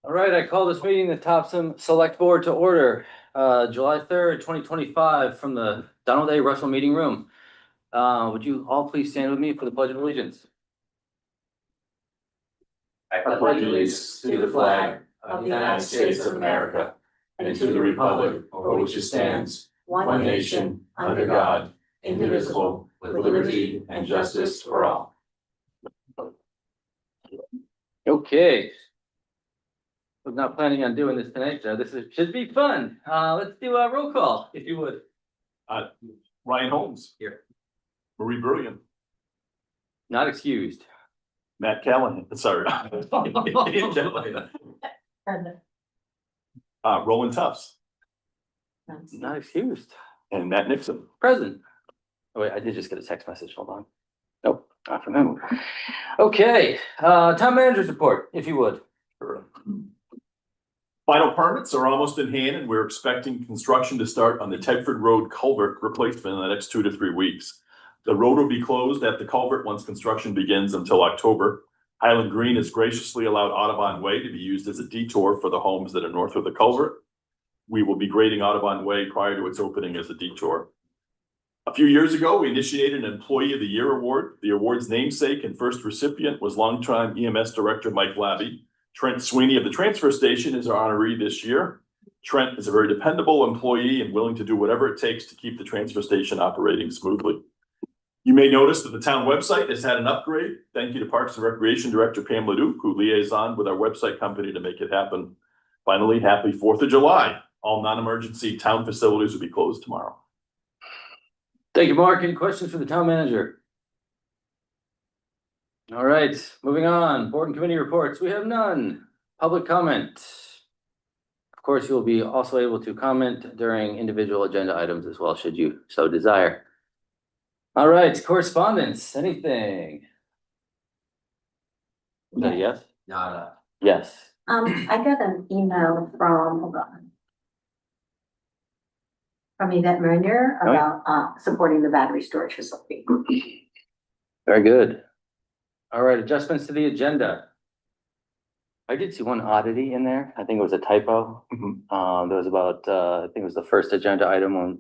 All right, I call this meeting the Topsham Select Board to order, July 3rd, 2025, from the Donald A. Russell Meeting Room. Would you all please stand with me for the Pledge of Allegiance? I pledge allegiance to the flag of the United States of America and to the republic for which it stands, one nation, under God, indivisible, with liberty and justice for all. Okay. I'm not planning on doing this tonight, so should be fun. Let's do a roll call, if you would. Ryan Holmes. Here. Marie Brilliant. Not excused. Matt Callahan, sorry. Roland Tufts. Not excused. And Matt Nixon. Present. Oh wait, I did just get a text message, hold on. Nope, not from him. Okay, town manager's report, if you would. Sure. Final permits are almost in hand, and we're expecting construction to start on the Tedford Road culvert replacement in the next 2 to 3 weeks. The road will be closed at the culvert once construction begins until October. Highland Green has graciously allowed Audubon Way to be used as a detour for the homes that are north of the culvert. We will be grading Audubon Way prior to its opening as a detour. A few years ago, we initiated an Employee of the Year award. The award's namesake and first recipient was longtime EMS Director Mike Labby. Trent Sweeney of the transfer station is our honoree this year. Trent is a very dependable employee and willing to do whatever it takes to keep the transfer station operating smoothly. You may notice that the town website has had an upgrade. Thank you to Parks and Recreation Director Pam Leduc, who liaisoned with our website company to make it happen. Finally, happy 4th of July. All non-emergency town facilities will be closed tomorrow. Thank you, Mark. Any questions for the town manager? All right, moving on. Board and committee reports. We have none. Public comment. Of course, you'll be also able to comment during individual agenda items as well, should you so desire. All right, correspondence. Anything? Is that a yes? Nada. Yes. I got an email from, hold on. From Yvette Mariner about supporting the battery storage facility. Very good. All right, adjustments to the agenda. I did see one oddity in there. I think it was a typo. There was about, I think it was the first agenda item on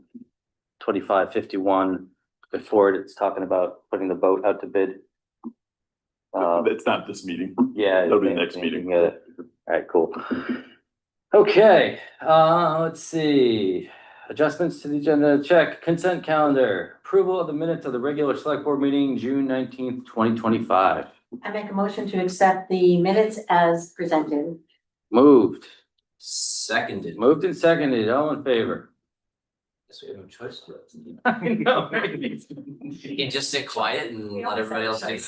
2551. Before it's talking about putting the boat out to bid. It's not this meeting. Yeah. It'll be next meeting. Yeah. All right, cool. Okay, let's see. Adjustments to the agenda, check. Consent calendar, approval of the minutes of the regular select board meeting, June 19th, 2025. I make a motion to accept the minutes as presented. Moved. Seconded. Moved and seconded, all in favor? Guess we have no choice. I know. You can just sit quiet and let everybody else take.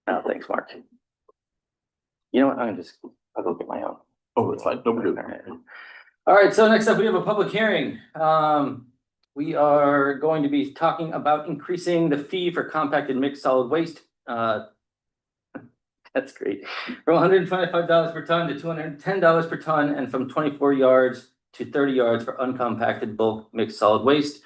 Oh, thanks, Mark. You know what, I'll go get my own. Oh, that's fine. Don't do that. All right, so next up, we have a public hearing. We are going to be talking about increasing the fee for compacted mixed solid waste. That's great. From $125 per ton to $210 per ton, and from 24 yards to 30 yards for uncompacted bulk mixed solid waste.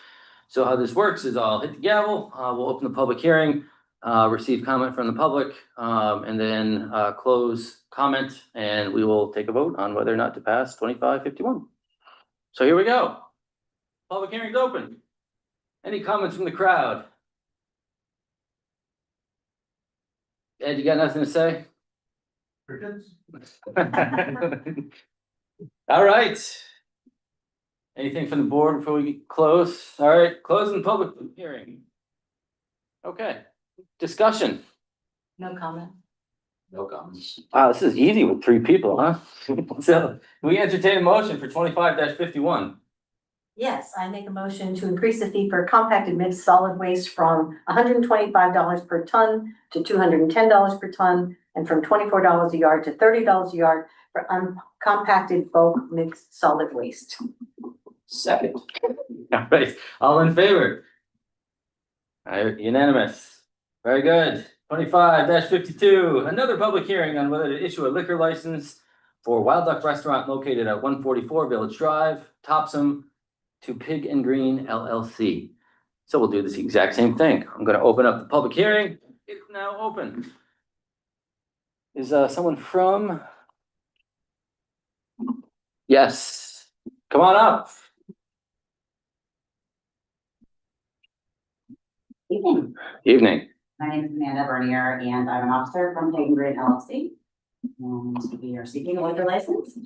So how this works is I'll hit the gavel, we'll open the public hearing, receive comment from the public, and then close comment, and we will take a vote on whether or not to pass 2551. So here we go. Public hearing's open. Any comments from the crowd? Ed, you got nothing to say? All right. Anything from the board before we close? All right, closing the public hearing. Okay, discussion. No comment. No comments. Wow, this is easy with 3 people, huh? So we entertain a motion for 25-51. Yes, I make a motion to increase the fee for compacted mixed solid waste from $125 per ton to $210 per ton, and from $24 a yard to $30 a yard for uncompacted bulk mixed solid waste. Second. All right, all in favor? All right, unanimous. Very good. 25-52, another public hearing on whether to issue a liquor license for Wild Duck Restaurant located at 144 Village Drive, Topsham, to Pig and Green LLC. So we'll do this exact same thing. I'm going to open up the public hearing. It's now open. Is someone from? Yes, come on up. Evening. Evening. My name is Amanda Bernier and I'm an officer from Hayden Green LLC. And we are seeking a liquor license.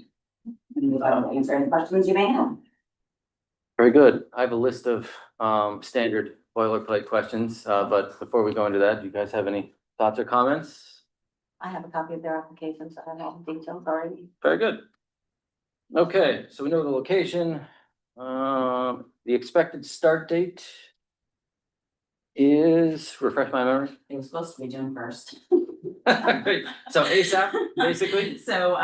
And I will answer any questions you may have. Very good. I have a list of standard boilerplate questions, but before we go into that, do you guys have any thoughts or comments? I have a copy of their application, so I have all the details already. Very good. Okay, so we know the location. The expected start date is, refresh my memory. It was supposed to be June 1st. So ASAP, basically. So,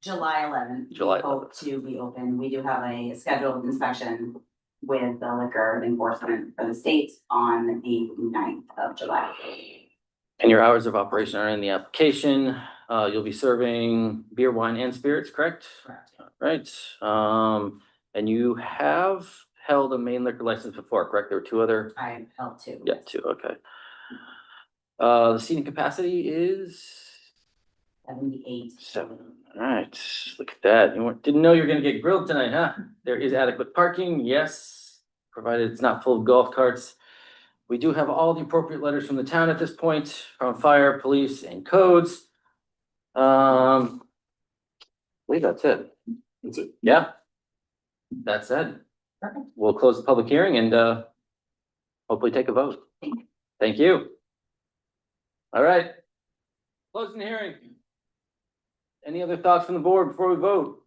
July 11th. July we hope to be open. We do have a scheduled inspection with the liquor enforcement for the state on the 9th of July. And your hours of operation are in the application. You'll be serving beer, wine, and spirits, correct? Correct. Right. And you have held a Maine liquor license before, correct? There were two other. I held two. Yeah, two. Okay. The seating capacity is 78. 7. All right. Look at that. Didn't know you were going to get grilled tonight, huh? There is adequate parking. Yes, provided it's not full of golf carts. We do have all the appropriate letters from the town at this point, from fire, police, and codes. I believe that's it. That's it. Yeah. That's it. Perfect. We'll close the public hearing and hopefully take a vote. Thank you. All right. Closing the hearing. Any other thoughts from the board before we vote?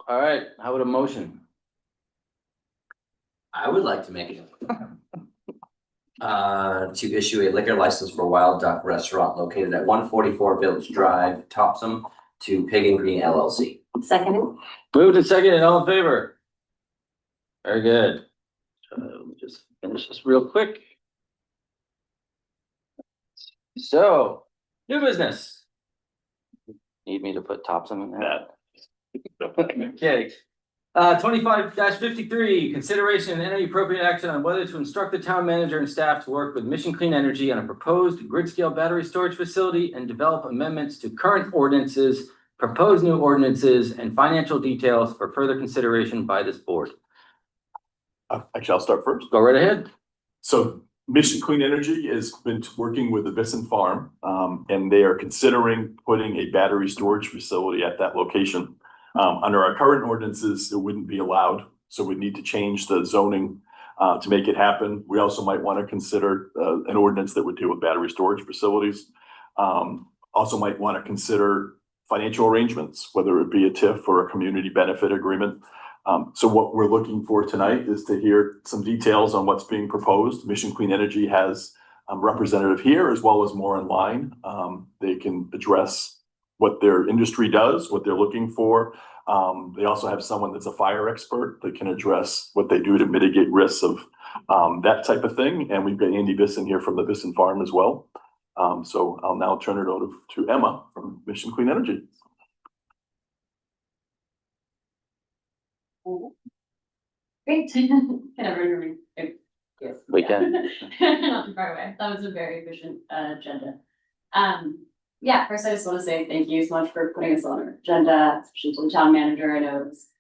All right, how about a motion? I would like to make it. To issue a liquor license for Wild Duck Restaurant located at 144 Village Drive, Topsham, to Pig and Green LLC. Seconded. Moved and seconded, all in favor? Very good. Let me just finish this real quick. So, new business. Need me to put Topsham in there? Okay. 25-53, consideration and any appropriate action on whether to instruct the town manager and staff to work with Mission Clean Energy on a proposed grid scale battery storage facility and develop amendments to current ordinances, propose new ordinances, and financial details for further consideration by this board. Actually, I'll start first. Go right ahead. So Mission Clean Energy has been working with the Bisson Farm, and they are considering putting a battery storage facility at that location. Under our current ordinances, it wouldn't be allowed, so we need to change the zoning to make it happen. We also might want to consider an ordinance that would deal with battery storage facilities. Also might want to consider financial arrangements, whether it be a TIF or a community benefit agreement. So what we're looking for tonight is to hear some details on what's being proposed. Mission Clean Energy has a representative here as well as more in line. They can address what their industry does, what they're looking for. They also have someone that's a fire expert that can address what they do to mitigate risks of that type of thing. And we've got Andy Bisson here from the Bisson Farm as well. So I'll now turn it over to Emma from Mission Clean Energy. Great. Can everyone hear me? Yes. We can. Not too far away. That was a very efficient agenda. Yeah, first I just want to say thank you so much for putting us on our agenda, especially to the town manager. I know it's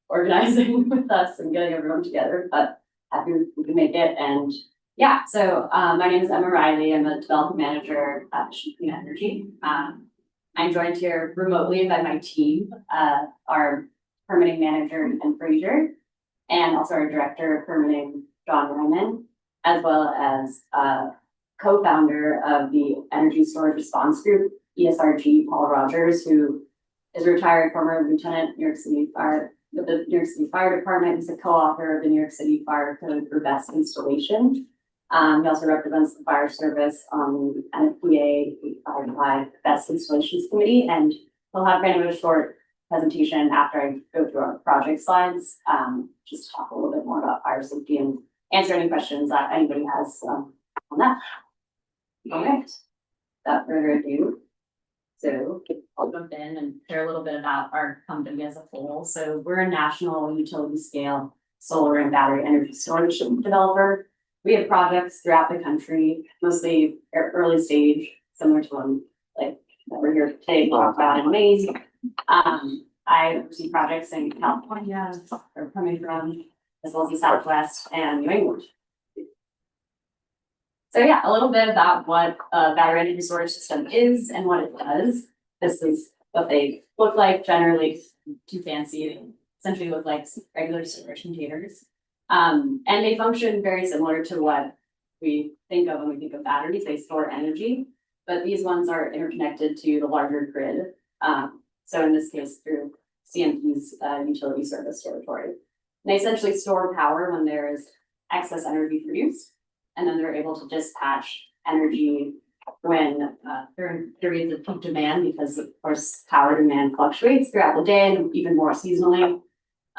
organizing with us and getting everyone together, but happy we can make it. And yeah, so my name is Emma Riley. I'm a development manager at Mission Clean Energy. I'm joined here remotely by my team, our permitting manager, Ken Frazier, and also our director of permitting, John Ryman, as well as co-founder of the Energy Storage Response Group, ESRG, Paul Rogers, who is a retired former lieutenant, New York City Fire, with the New York City Fire Department. He's a co-author of the New York City Fire Code for Best Installation. He also represents the fire service on the NFPA 855 Best Installations Committee, and he'll have kind of a short presentation after I go through our project slides, just to talk a little bit more about fire safety and answer any questions that anybody has on that. All right, without further ado, so I'll jump in and share a little bit about our company as a whole. So we're a national utility scale solar and battery energy storage developer. We have projects throughout the country, mostly early stage, similar to like, that we're here today to talk about in Maine. I see projects in California, or coming from, as well as the Southwest and New England. So yeah, a little bit about what a battery energy storage system is and what it does. This is what they look like, generally too fancy, they essentially look like regular storage containers. And they function very similar to what we think of when we think of batteries. They store energy, but these ones are interconnected to the larger grid. So in this case, through CMP's utility service territory. They essentially store power when there is excess energy produced, and then they're able to dispatch energy when during periods of peak demand, because of course power demand fluctuates throughout the day and even more seasonally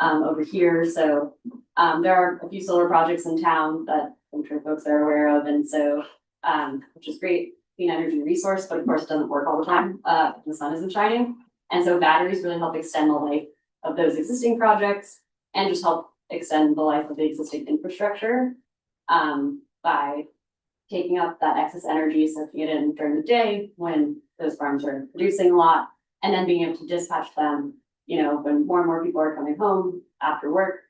over here. So there are a few solar projects in town that I'm sure folks are aware of, and so which is great clean energy resource, but of course it doesn't work all the time if the sun isn't shining. And so batteries really help extend the life of those existing projects and just help extend the life of the existing infrastructure by taking up that excess energy, soaking it in during the day when those farms are producing a lot, and then being able to dispatch them, you know, when more and more people are coming home after work,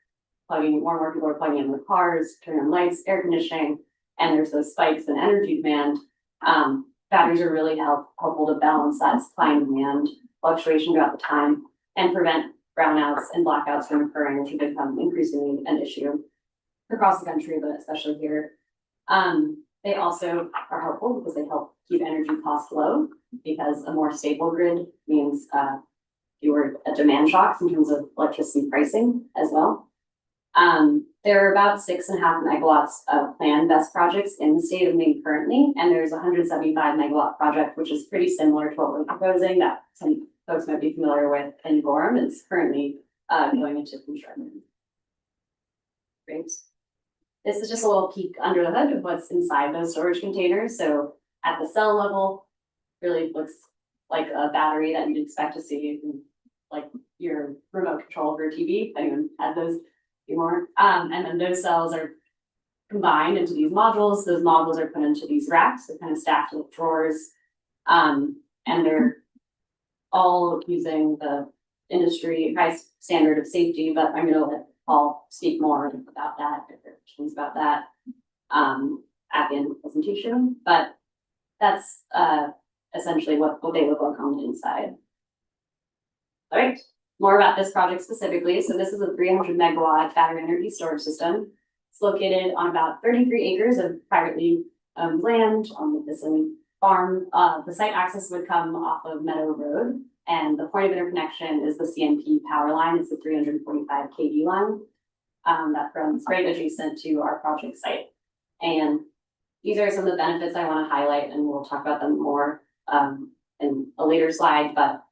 more and more people are plugging in their cars, turning on lights, air conditioning, and there's those spikes in energy demand. Batteries are really helpful to balance that supply and demand fluctuation throughout the time and prevent brownouts and blackouts from occurring, which have become increasingly an issue across the country, but especially here. They also are helpful because they help keep energy costs low, because a more stable grid means fewer demand shocks in terms of electricity pricing as well. There are about 6.5 megawatts of planned BESS projects in the state of Maine currently, and there's a 175 megawatt project, which is pretty similar to what we're proposing that some folks might be familiar with in Gorham. It's currently going into construction. Great. This is just a little peek under the hood of what's inside those storage containers. So at the cell level, really looks like a battery that you'd expect to see in like your remote control of your TV. Anyone had those before? And then those cells are combined into these modules. Those modules are put into these racks. They're kind of stacked with drawers. And they're all using the industry high standard of safety, but I'm gonna let Paul speak more about that, if there are questions about that at the end of the presentation. But that's essentially what they look like on the inside. All right, more about this project specifically. So this is a 300 megawatt battery energy storage system. It's located on about 33 acres of privately owned land on the Bison farm. The site access would come off of Meadow Road, and the point of interconnection is the CMP power line. It's the 345 kV line that runs right adjacent to our project site. And these are some of the benefits I want to highlight, and we'll talk about them more in a later slide. But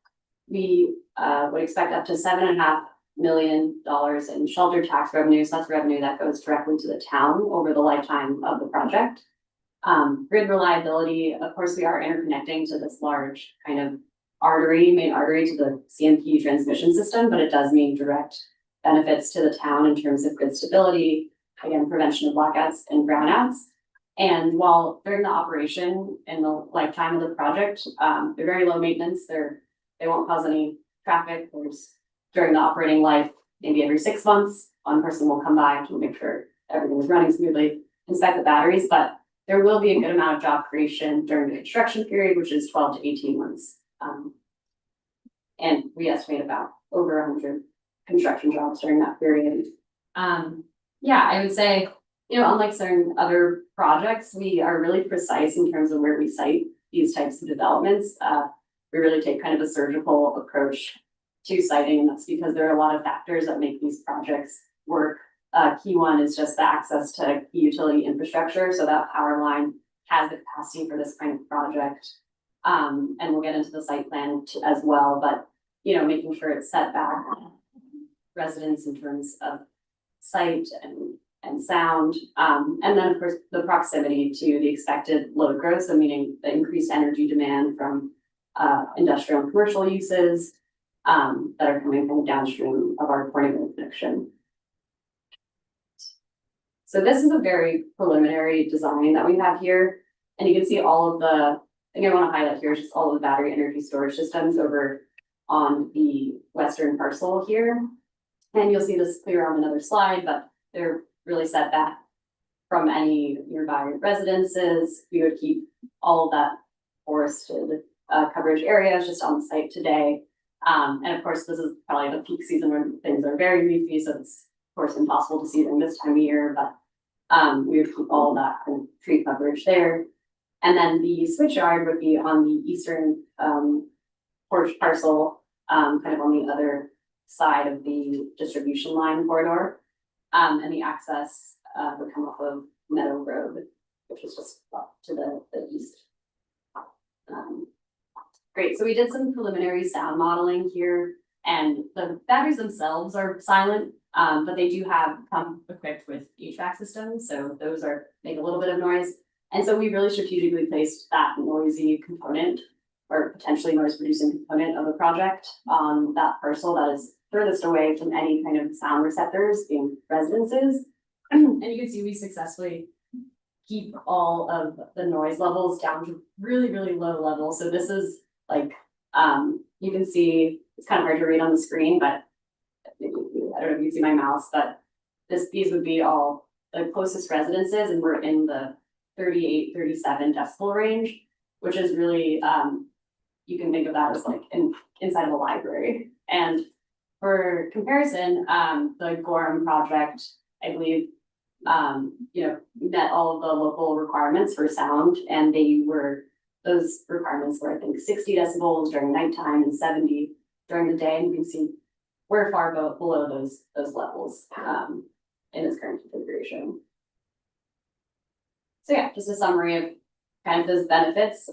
we would expect up to $7.5 million in shelter tax revenue. So that's revenue that goes directly to the town over the lifetime of the project. Grid reliability, of course, we are interconnecting to this large kind of main artery to the CMP transmission system, but it does mean direct benefits to the town in terms of grid stability, again, prevention of blackouts and brownouts. And while during the operation in the lifetime of the project, they're very low maintenance. They won't cause any traffic. During the operating life, maybe every 6 months, one person will come by to make sure everything is running smoothly, inspect the batteries, but there will be a good amount of job creation during the construction period, which is 12 to 18 months. And we estimate about over 100 construction jobs during that period. Yeah, I would say, you know, unlike certain other projects, we are really precise in terms of where we site these types of developments. We really take kind of a surgical approach to siting, and that's because there are a lot of factors that make these projects work. Key one is just the access to key utility infrastructure, so that power line has the capacity for this kind of project. And we'll get into the site plan as well, but you know, making sure it's set back residents in terms of site and sound, and then of course the proximity to the expected load growth, so meaning the increased energy demand from industrial and commercial uses that are coming from downstream of our point of interconnection. So this is a very preliminary design that we have here, and you can see all of the thing I want to highlight here is just all the battery energy storage systems over on the western parcel here. And you'll see this clear on another slide, but they're really set back from any nearby residences. We would keep all of that forested coverage areas just on the site today. And of course, this is probably the peak season when things are very leafy, so it's of course impossible to see them this time of year, but we would keep all of that kind of tree coverage there. And then the switch yard would be on the eastern porch parcel, kind of on the other side of the distribution line corridor. And the access would come off of Meadow Road, which is just up to the east. Great, so we did some preliminary sound modeling here, and the batteries themselves are silent, but they do come equipped with HVAC systems, so those make a little bit of noise. And so we really strategically placed that noisy component or potentially noise producing component of the project on that parcel that is furthest away from any kind of sound receptors being residences. And you can see we successfully keep all of the noise levels down to really, really low levels. So this is like, you can see, it's kind of hard to read on the screen, but I don't know if you can see my mouse, but these would be all the closest residences, and we're in the 38, 37 decibel range, which is really, you can think of that as like inside of a library. And for comparison, the Gorham project, I believe, met all of the local requirements for sound, and those requirements were, I think, 60 decibels during nighttime and 70 during the day. And you can see we're far below those levels in its current configuration. So yeah, just a summary of kind of those benefits.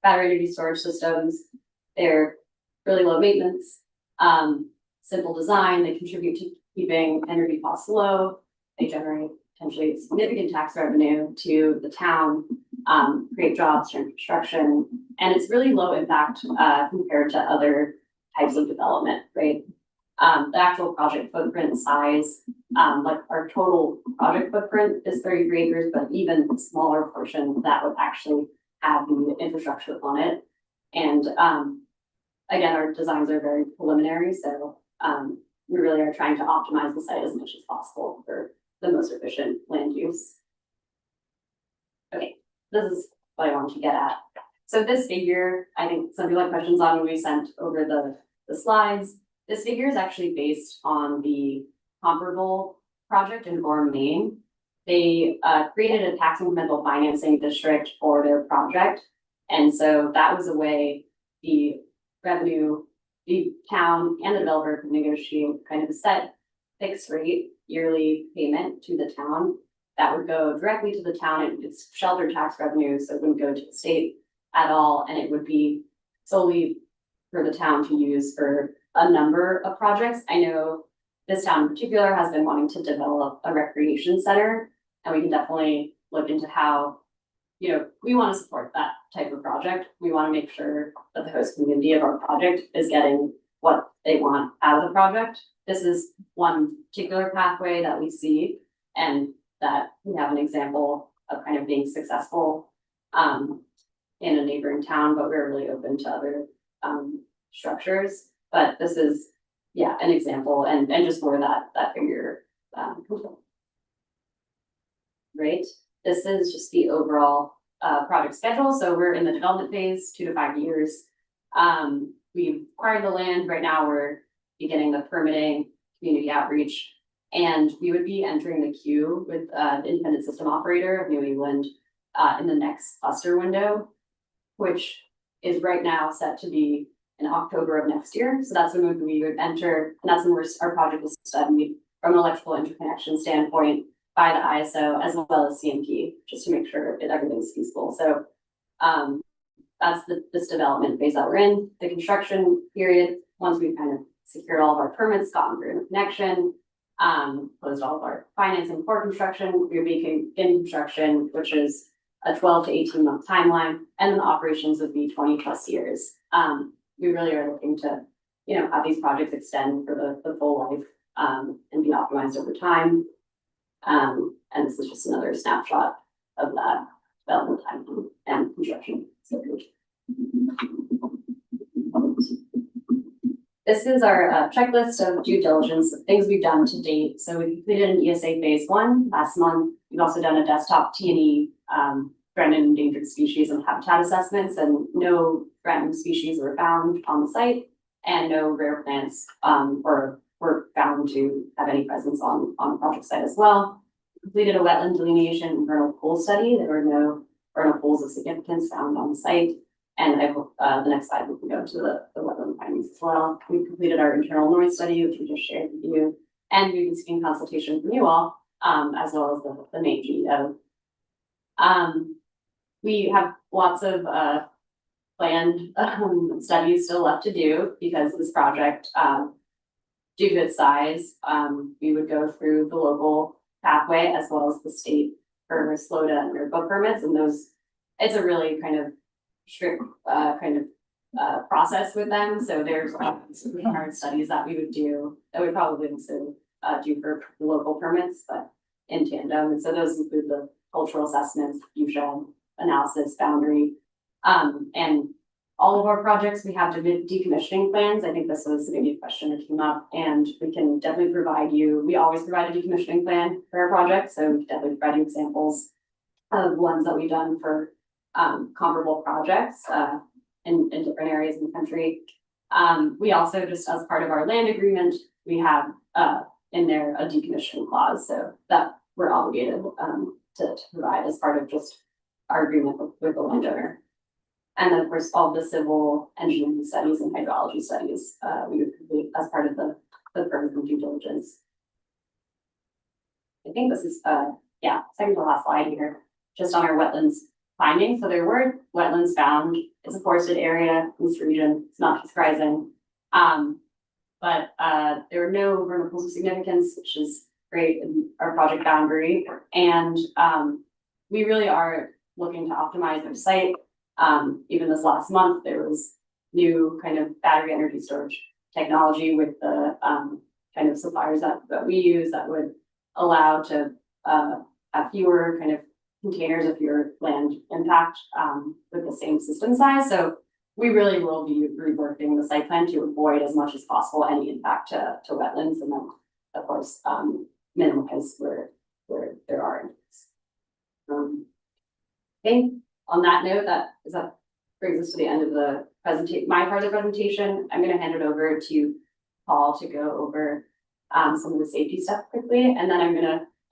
Battery energy storage systems, they're really low maintenance, simple design, they contribute to keeping energy costs low, they generate potentially significant tax revenue to the town, create jobs during construction, and it's really low impact compared to other types of development, right? The actual project footprint size, like our total project footprint is 33 acres, but even a smaller portion that would actually have the infrastructure on it. And again, our designs are very preliminary, so we really are trying to optimize the site as much as possible for the most efficient land use. Okay, this is what I wanted to get at. So this figure, I think some people had questions on when we sent over the slides. This figure is actually based on the comparable project in Gorham, Maine. They created a tax incremental financing district for their project. And so that was a way the town and the developer could negotiate kind of a set fixed rate yearly payment to the town that would go directly to the town, and it's sheltered tax revenue, so it wouldn't go to the state at all, and it would be solely for the town to use for a number of projects. I know this town in particular has been wanting to develop a recreation center, and we can definitely look into how, we want to support that type of project. We want to make sure that the host community of our project is getting what they want out of the project. This is one particular pathway that we see, and that we have an example of kind of being successful in a neighboring town, but we're really open to other structures. But this is, an example, and just for that figure. Right, this is just the overall project schedule. So we're in the development phase, 2 to 5 years. We've acquired the land. Right now we're beginning the permitting, community outreach, and we would be entering the queue with the independent system operator of New England in the next cluster window, which is right now set to be in October of next year. So that's when we would enter, and that's when our project was studied from an electrical interconnection standpoint by the ISO as well as CMP, just to make sure that everything's feasible. So that's this development phase that we're in. The construction period, once we've kind of secured all of our permits, gotten through interconnection, closed all of our financing for construction, we're begin construction, which is a 12 to 18 month timeline, and then the operations would be 20 plus years. We really are looking to, have these projects extend for the full life and be optimized over time. And this is just another snapshot of that development timeline and construction This is our checklist of due diligence, of things we've done to date. So we completed an ESA phase 1 last month. We've also done a desktop T&E threatened and endangered species and habitat assessments, and no threatened species were found on the site, and no rare plants were found to have any presence on the project site as well. Completed a wetland delineation and vernal pool study. There were no vernal pools of significance found on the site. And I hope the next slide we can go to the wetland findings as well. We completed our internal noise study, which we just shared with you, and we've been seeking consultation from you all, as well as the Maine GEO. We have lots of planned studies still left to do because this project, due to its size, we would go through the local pathway as well as the state for SLOTA and RIRCO permits, and those, it's a really kind of strict process with them. So there's some required studies that we would do that we probably also do for the local permits, but in tandem. And so those include the cultural assessments, fusion analysis, boundary, and all of our projects, we have decommissioning plans. I think this was maybe a question that came up, and we can definitely provide you, we always provide a decommissioning plan for our project. So we can definitely provide you examples of ones that we've done for comparable projects in different areas in the country. We also, just as part of our land agreement, we have in there a decommissioning clause, so that we're obligated to provide as part of just our agreement with the landowner. And then of course, all the civil engineering studies and hydrology studies we would complete as part of the permit and due diligence. I think this is second to last slide here, just on our wetlands findings. So there were wetlands found. It's a forested area in this region. It's not surprising. But there were no vernal pools of significance, which is great in our project boundary. And we really are looking to optimize our site. Even this last month, there was new kind of battery energy storage technology with the kind of suppliers that we use that would allow to have fewer kind of containers of your land impact with the same system size. So we really will be reworking the site plan to avoid as much as possible any impact to wetlands, and then of course minimize where there are impacts. Okay, on that note, that brings us to the end of the presentation, my part of the presentation. I'm going to hand it over to Paul to go over some of the safety stuff quickly, and then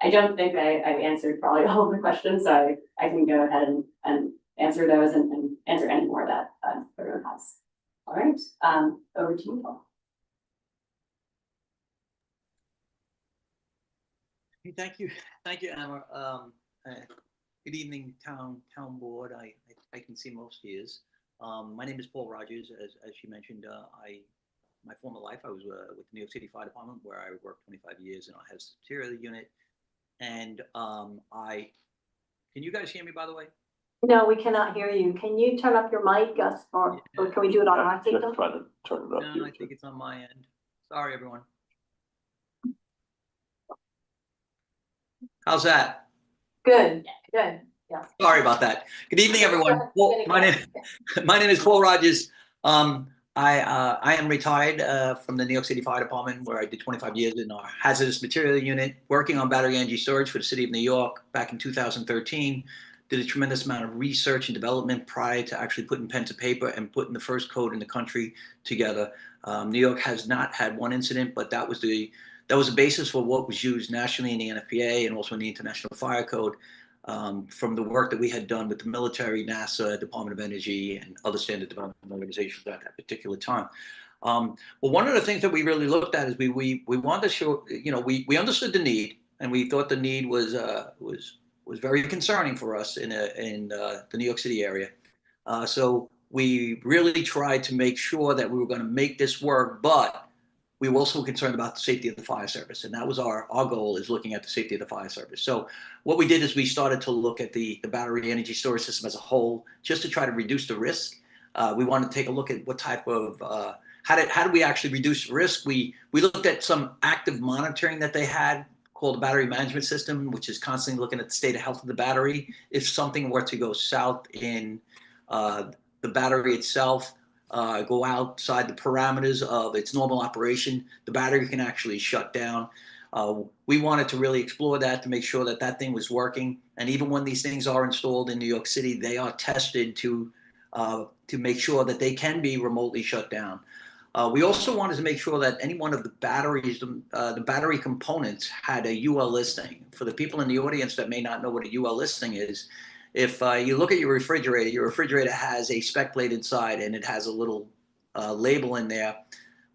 I don't think I answered probably all of the questions, so I can go ahead and answer those and answer any more that everyone has. All right, over to you, Paul. Thank you, Emma. Good evening, town board. I can see most ears. My name is Paul Rogers. As she mentioned, my former life I was with the New York City Fire Department, where I worked 25 years in our hazardous material unit. And can you guys hear me, by the way? No, we cannot hear you. Can you turn up your mic, Gus, or can we do it on our Just system? try to turn it up. No, I think it's on my end. Sorry, everyone. How's that? Good, good. Yeah. Sorry about that. Good evening, everyone. Well, my name is Paul Rogers. I am retired from the New York City Fire Department, where I did 25 years in our hazardous material unit, working on battery energy storage for the city of New York back in 2013. Did a tremendous amount of research and development prior to actually putting pen to paper and putting the first code in the country together. New York has not had one incident, but that was the basis for what was used nationally in the NFPA and also in the International Fire Code. From the work that we had done with the military, NASA, Department of Energy, and other standard development organizations at that particular time. Well, one of the things that we really looked at is we wanted to show, we understood the need, and we thought the need was very concerning for us in the New York City area. So we really tried to make sure that we were going to make this work, but we were also concerned about the safety of the fire service. And that was our goal, is looking at the safety of the fire service. So what we did is we started to look at the battery energy storage system as a whole, just to try to reduce the risk. We wanted to take a look at what type of, how did we actually reduce risk? We looked at some active monitoring that they had called a battery management system, which is constantly looking at the state of health of the battery. If something were to go south in the battery itself go outside the parameters of its normal operation, the battery can actually shut down. We wanted to really explore that to make sure that that thing was working. And even when these things are installed in New York City, they are tested to make sure that they can be remotely shut down. We also wanted to make sure that any one of the batteries, the battery components, had a UL listing. For the people in the audience that may not know what a UL listing is, if you look at your refrigerator has a spec plate inside, and it has a little label in there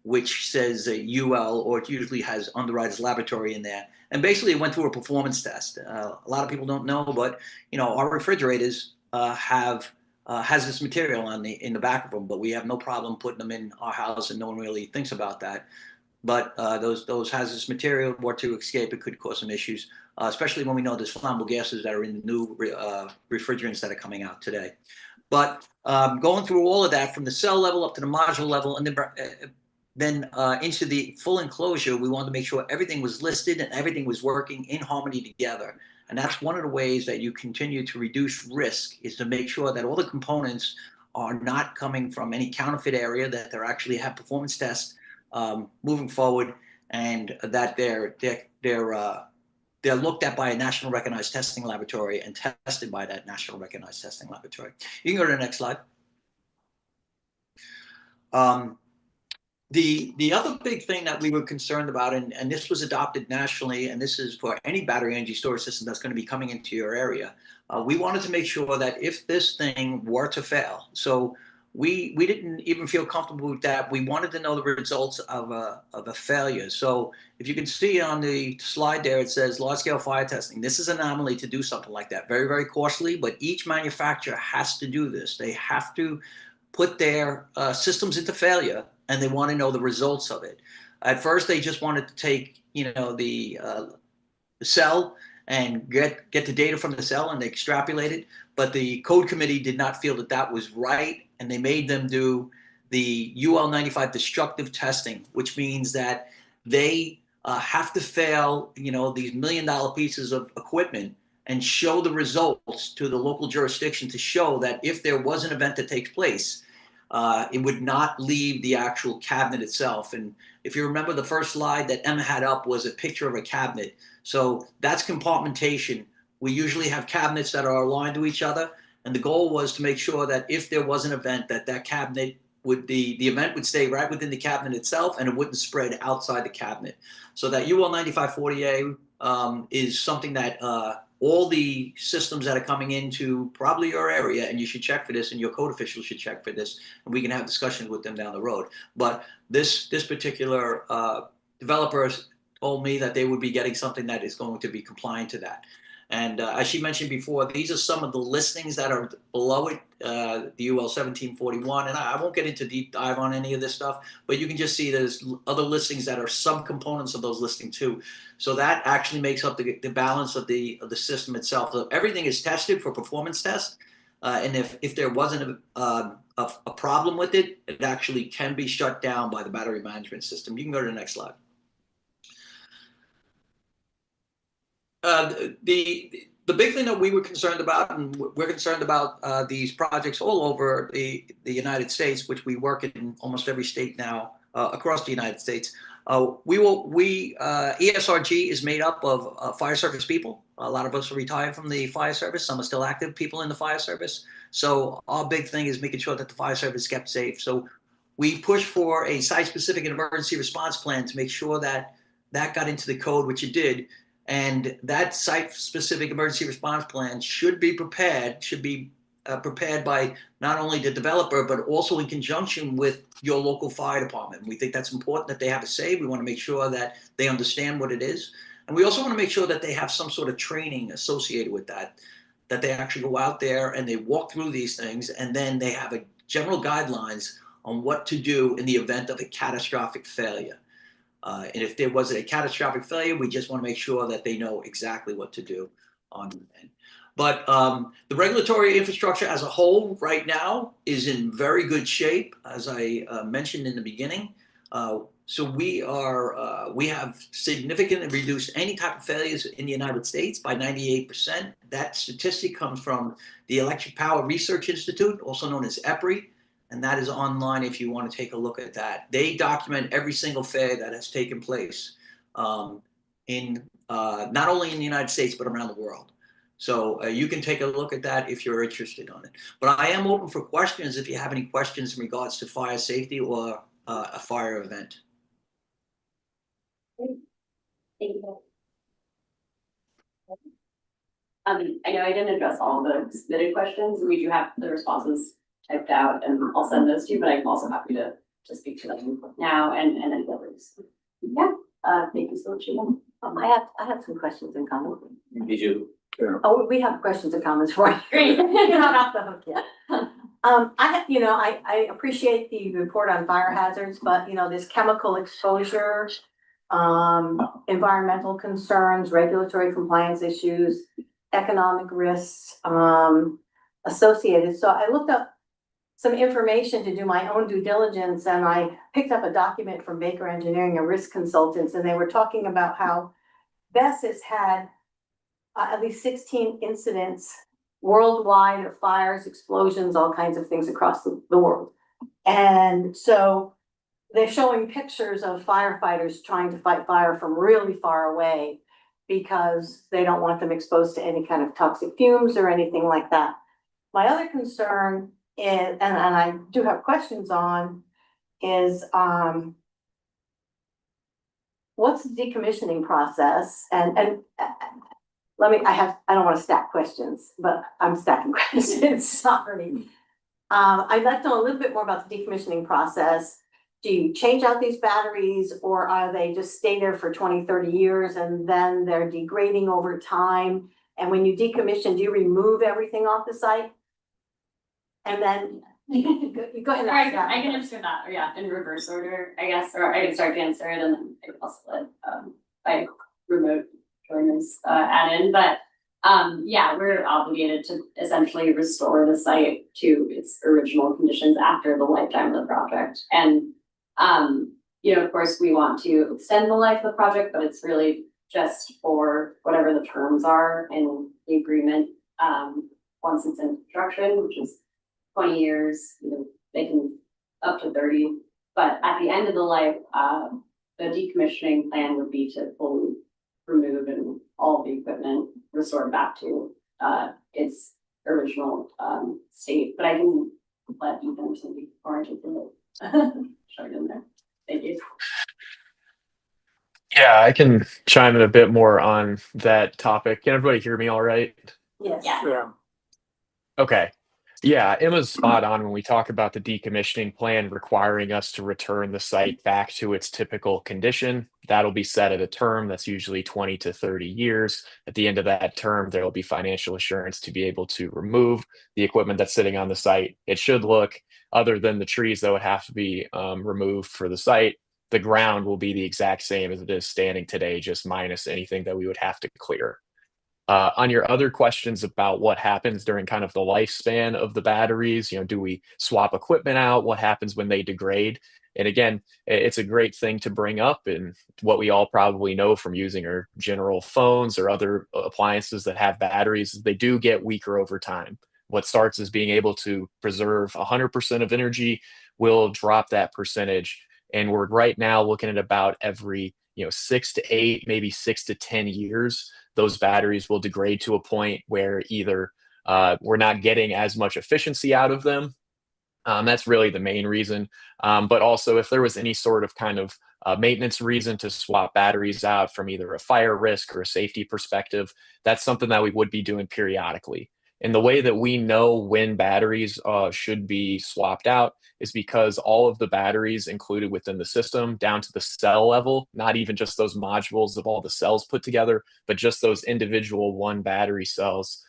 which says UL, or it usually has Underwriters Laboratory in there. And basically it went through a performance test. A lot of people don't know, but our refrigerators have hazardous material in the back of them, but we have no problem putting them in our house, and no one really thinks about that. But those hazardous material were to escape, it could cause some issues, especially when we know there's flammable gases that are in the new refrigerants that are coming out today. But going through all of that from the cell level up to the module level, and then into the full enclosure, we wanted to make sure everything was listed and everything was working in harmony together. And that's one of the ways that you continue to reduce risk, is to make sure that all the components are not coming from any counterfeit area, that they actually have performance tests moving forward, and that they're looked at by a national recognized testing laboratory and tested by that national recognized testing laboratory. You can go to the next slide. The other big thing that we were concerned about, and this was adopted nationally, and this is for any battery energy storage system that's going to be coming into your area, we wanted to make sure that if this thing were to fail, so we didn't even feel comfortable with that. We wanted to know the results of a failure. So if you can see on the slide there, it says large-scale fire testing. This is an anomaly to do something like that. Very, very costly, but each manufacturer has to do this. They have to put their systems into failure, and they want to know the results of it. At first, they just wanted to take, the cell and get the data from the cell, and they extrapolate it. But the code committee did not feel that that was right, and they made them do the UL 95 destructive testing, which means that they have to fail, these $1 million pieces of equipment and show the results to the local jurisdiction to show that if there was an event that takes place, it would not leave the actual cabinet itself. And if you remember, the first slide that Emma had up was a picture of a cabinet. So that's compartmentation. We usually have cabinets that are aligned to each other. And the goal was to make sure that if there was an event, that cabinet would, the event would stay right within the cabinet itself, and it wouldn't spread outside the cabinet. So that UL 9540A is something that all the systems that are coming into probably your area, and you should check for this, and your code officials should check for this, and we can have discussions with them down the road. But this particular developer told me that they would be getting something that is going to be compliant to that. And as she mentioned before, these are some of the listings that are below it, the UL 1741. And I won't get into deep dive on any of this stuff, but you can just see there's other listings that are subcomponents of those listings too. So that actually makes up the balance of the system itself. So everything is tested for performance tests. And if there wasn't a problem with it, it actually can be shut down by the battery management system. You can go to the next slide. The big thing that we were concerned about, and we're concerned about these projects all over the United States, which we work in almost every state now across the United States. ESRG is made up of fire service people. A lot of us are retired from the fire service. Some are still active people in the fire service. So our big thing is making sure that the fire service kept safe. So we push for a site-specific and emergency response plan to make sure that that got into the code, which it did. And that site-specific emergency response plan should be prepared by not only the developer, but also in conjunction with your local fire department. We think that's important that they have a say. We want to make sure that they understand what it is. And we also want to make sure that they have some sort of training associated with that they actually go out there and they walk through these things, and then they have a general guidelines on what to do in the event of a catastrophic failure. And if there was a catastrophic failure, we just want to make sure that they know exactly what to do on the end. But the regulatory infrastructure as a whole right now is in very good shape. As I mentioned in the beginning, So we have significantly reduced any type of failures in the United States by 98%. That statistic comes from the Electric Power Research Institute, also known as EPRI, and that is online if you want to take a look at that. They document every single failure that has taken place in not only in the United States, but around the world. So you can take a look at that if you're interested on it. But I am open for questions if you have any questions in regards to fire safety or a fire event. Thank you. I know I didn't address all the submitted questions. We do have the responses typed out, and I'll send those to you, but I'm also happy to speak to them now and any others. Yeah, thank you so much. I have some questions and comments. Did you? Oh, we have questions and comments for you. Great. You're not off the hook yet. I appreciate the report on fire hazards, but this chemical exposure, environmental concerns, regulatory compliance issues, economic risks, associated. So I looked up some information to do my own due diligence, and I picked up a document from Baker Engineering and Risk Consultants, and they were talking about how BESS has had at least 16 incidents worldwide of fires, explosions, all kinds of things across the world. And so they're showing pictures of firefighters trying to fight fire from really far away because they don't want them exposed to any kind of toxic fumes or anything like that. My other concern is, and I do have questions on, is what's the decommissioning process? And I don't want to stack questions, but I'm stacking questions, sorry. I'd like to know a little bit more about the decommissioning process. Do you change out these batteries, or are they just stay there for 20, 30 years and then they're degrading over time? And when you decommission, do you remove everything off the site? And then you go ahead. I can answer that, or yeah, in reverse order, I guess, or I can start to answer it and then I can also let by remote joiners add in. But yeah, we're obligated to essentially restore the site to its original conditions after the lifetime of the project. And of course, we want to extend the life of the project, but it's really just for whatever the terms are in the agreement once it's in construction, which is 20 years, they can up to 30. But at the end of the life, the decommissioning plan would be to fully remove and all the equipment restored back to its original state. But I can let Ethan maybe articulate. Show it in there. Thank you. Yeah, I can chime in a bit more on that topic. Can everybody hear me all right? Yes. Yeah. Okay. Yeah, Emma's spot on when we talk about the decommissioning plan requiring us to return the site back to its typical condition. That'll be set at a term that's usually 20 to 30 years. At the end of that term, there will be financial assurance to be able to remove the equipment that's sitting on the site. It should look, other than the trees that would have to be removed for the site, the ground will be the exact same as it is standing today, just minus anything that we would have to clear. On your other questions about what happens during kind of the lifespan of the batteries, do we swap equipment out? What happens when they degrade? And again, it's a great thing to bring up, and what we all probably know from using our general phones or other appliances that have batteries, they do get weaker over time. What starts as being able to preserve 100% of energy will drop that percentage. And we're right now looking at about every 6 to 8, maybe 6 to 10 years, those batteries will degrade to a point where either we're not getting as much efficiency out of them. That's really the main reason. But also, if there was any sort of kind of maintenance reason to swap batteries out from either a fire risk or a safety perspective, that's something that we would be doing periodically. And the way that we know when batteries should be swapped out is because all of the batteries included within the system, down to the cell level, not even just those modules of all the cells put together, but just those individual one battery cells,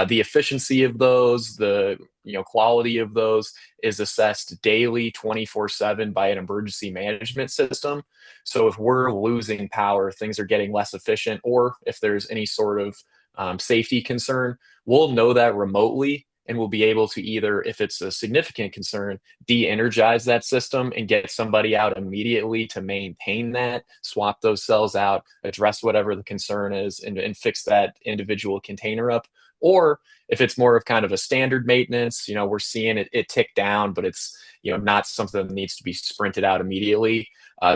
the efficiency of those, the quality of those is assessed daily 24/7 by an emergency management system. So if we're losing power, things are getting less efficient, or if there's any sort of safety concern, we'll know that remotely and we'll be able to either, if it's a significant concern, de-energize that system and get somebody out immediately to maintain that, swap those cells out, address whatever the concern is, and fix that individual container up. Or if it's more of kind of a standard maintenance, we're seeing it tick down, but it's not something that needs to be sprinted out immediately.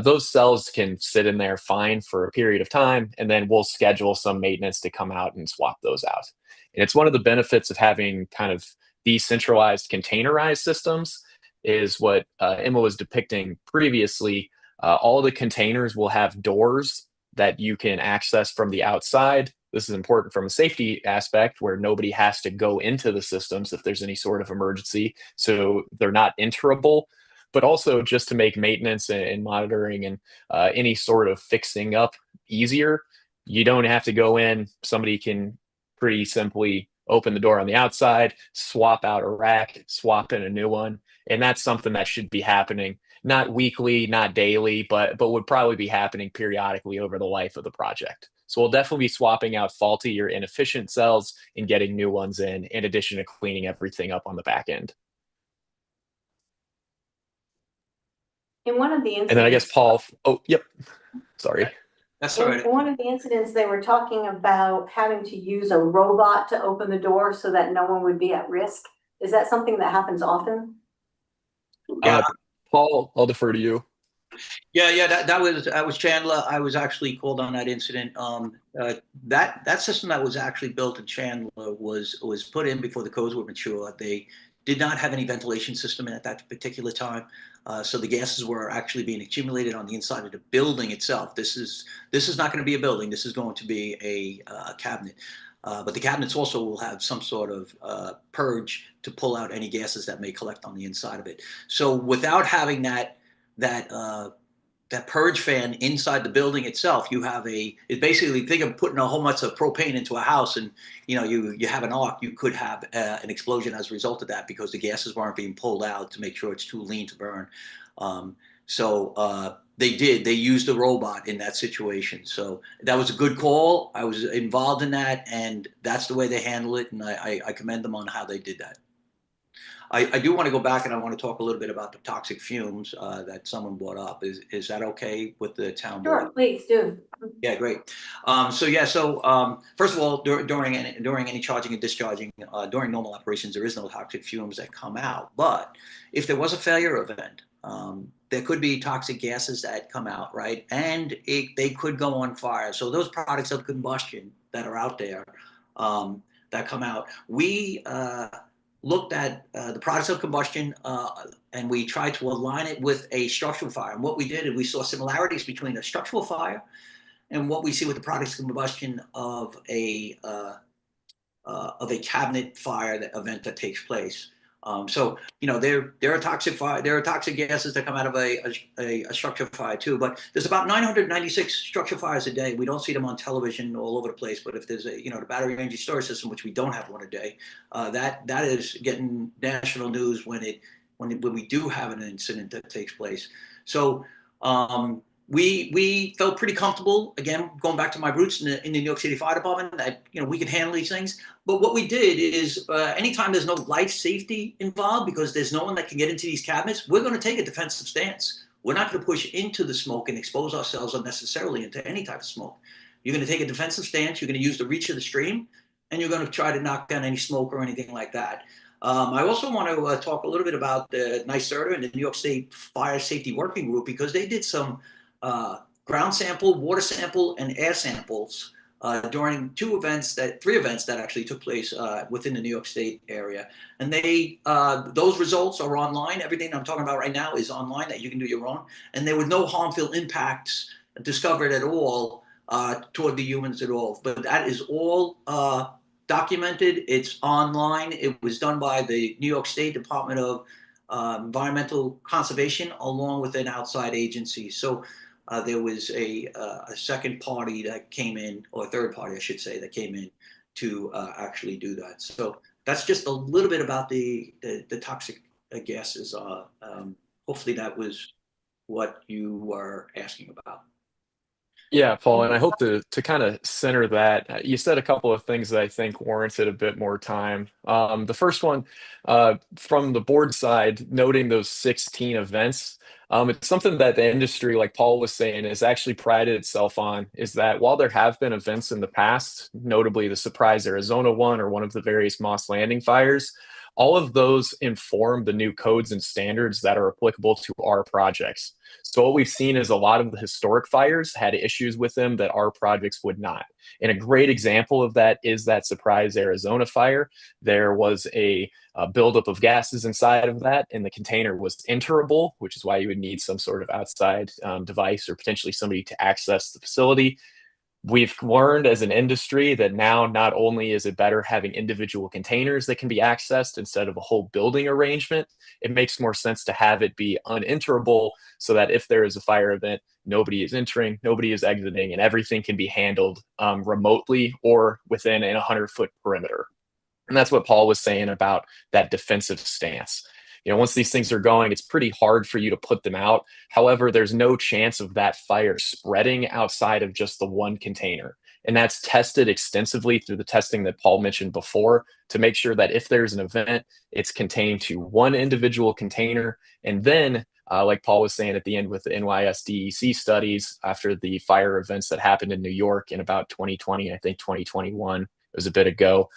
Those cells can sit in there fine for a period of time, and then we'll schedule some maintenance to come out and swap those out. And it's one of the benefits of having kind of decentralized containerized systems is what Emma was depicting previously. All the containers will have doors that you can access from the outside. This is important from a safety aspect where nobody has to go into the systems if there's any sort of emergency, so they're not enterable, but also just to make maintenance and monitoring and any sort of fixing up easier. You don't have to go in. Somebody can pretty simply open the door on the outside, swap out a rack, swap in a new one. And that's something that should be happening, not weekly, not daily, but would probably be happening periodically over the life of the project. So we'll definitely be swapping out faulty or inefficient cells and getting new ones in addition to cleaning everything up on the back end. In one of the incidents. And then I guess Paul, oh, yep, sorry. That's all right. In one of the incidents, they were talking about having to use a robot to open the door so that no one would be at risk. Is that something that happens often? Yeah. Paul, I'll defer to you. Yeah, that was Chandler. I was actually called on that incident. That system that was actually built in Chandler was put in before the codes were mature. They did not have any ventilation system at that particular time, so the gases were actually being accumulated on the inside of the building itself. This is not going to be a building. This is going to be a cabinet. But the cabinets also will have some sort of purge to pull out any gases that may collect on the inside of it. So without having that purge fan inside the building itself, you have it's basically, think of putting a whole bunch of propane into a house, and you have an arc. You could have an explosion as a result of that because the gases weren't being pulled out to make sure it's too lean to burn. They used a robot in that situation. So that was a good call. I was involved in that, and that's the way they handle it, and I commend them on how they did that. I do want to go back, and I want to talk a little bit about the toxic fumes that someone brought up. Is that okay with the town board? Sure, please do. Yeah, great. So first of all, during any charging and discharging, during normal operations, there is no toxic fumes that come out. But if there was a failure event, there could be toxic gases that come out, right? And they could go on fire. So those products of combustion that are out there that come out, we looked at the products of combustion and we tried to align it with a structural fire. And what we did is we saw similarities between a structural fire and what we see with the products of combustion of a cabinet fire event that takes place. There are toxic fire, there are toxic gases that come out of a structure fire too. But there's about 996 structure fires a day. We don't see them on television all over the place. But if there's the battery energy storage system, which we don't have one a day, that is getting national news when we do have an incident that takes place. So we felt pretty comfortable, again, going back to my roots in the New York City Fire Department, that we can handle these things. But what we did is anytime there's no life safety involved, because there's no one that can get into these cabinets, we're going to take a defensive stance. We're not going to push into the smoke and expose ourselves unnecessarily into any type of smoke. You're going to take a defensive stance. You're going to use the reach of the stream, and you're going to try to knock down any smoke or anything like that. I also want to talk a little bit about the NYSERDA and the New York State Fire Safety Working Group, because they did some ground sample, water sample, and air samples during three events that actually took place within the New York State area. And those results are online. Everything I'm talking about right now is online that you can do your own. And there were no harmful impacts discovered at all toward the humans at all. But that is all documented. It's online. It was done by the New York State Department of Environmental Conservation along with an outside agency. So there was a second party that came in, or a third party, I should say, that came in to actually do that. So that's just a little bit about the toxic gases. Hopefully that was what you were asking about. Yeah, Paul, and I hope to kind of center that. You said a couple of things that I think warranted a bit more time. The first one, from the board side, noting those 16 events, it's something that the industry, like Paul was saying, has actually prided itself on, is that while there have been events in the past, notably the Surprise Arizona one or one of the various Moss Landing fires, all of those inform the new codes and standards that are applicable to our projects. So what we've seen is a lot of the historic fires had issues with them that our projects would not. And a great example of that is that Surprise Arizona fire. There was a buildup of gases inside of that, and the container was enterable, which is why you would need some sort of outside device or potentially somebody to access the facility. We've learned as an industry that now not only is it better having individual containers that can be accessed instead of a whole building arrangement, it makes more sense to have it be unenterable so that if there is a fire event, nobody is entering, nobody is exiting, and everything can be handled remotely or within a 100-foot perimeter. And that's what Paul was saying about that defensive stance. You know, once these things are going, it's pretty hard for you to put them out. However, there's no chance of that fire spreading outside of just the one container. And that's tested extensively through the testing that Paul mentioned before to make sure that if there's an event, it's contained to one individual container. And then, like Paul was saying at the end with the NYSDEC studies after the fire events that happened in New York in about 2020, I think 2021, it was a bit ago.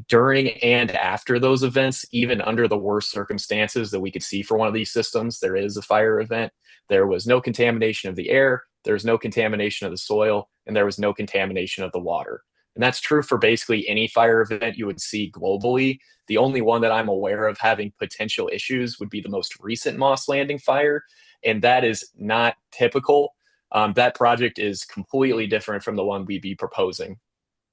During and after those events, even under the worst circumstances that we could see for one of these systems, there is a fire event. There was no contamination of the air, there was no contamination of the soil, and there was no contamination of the water. And that's true for basically any fire event you would see globally. The only one that I'm aware of having potential issues would be the most recent Moss Landing fire, and that is not typical. That project is completely different from the one we'd be proposing.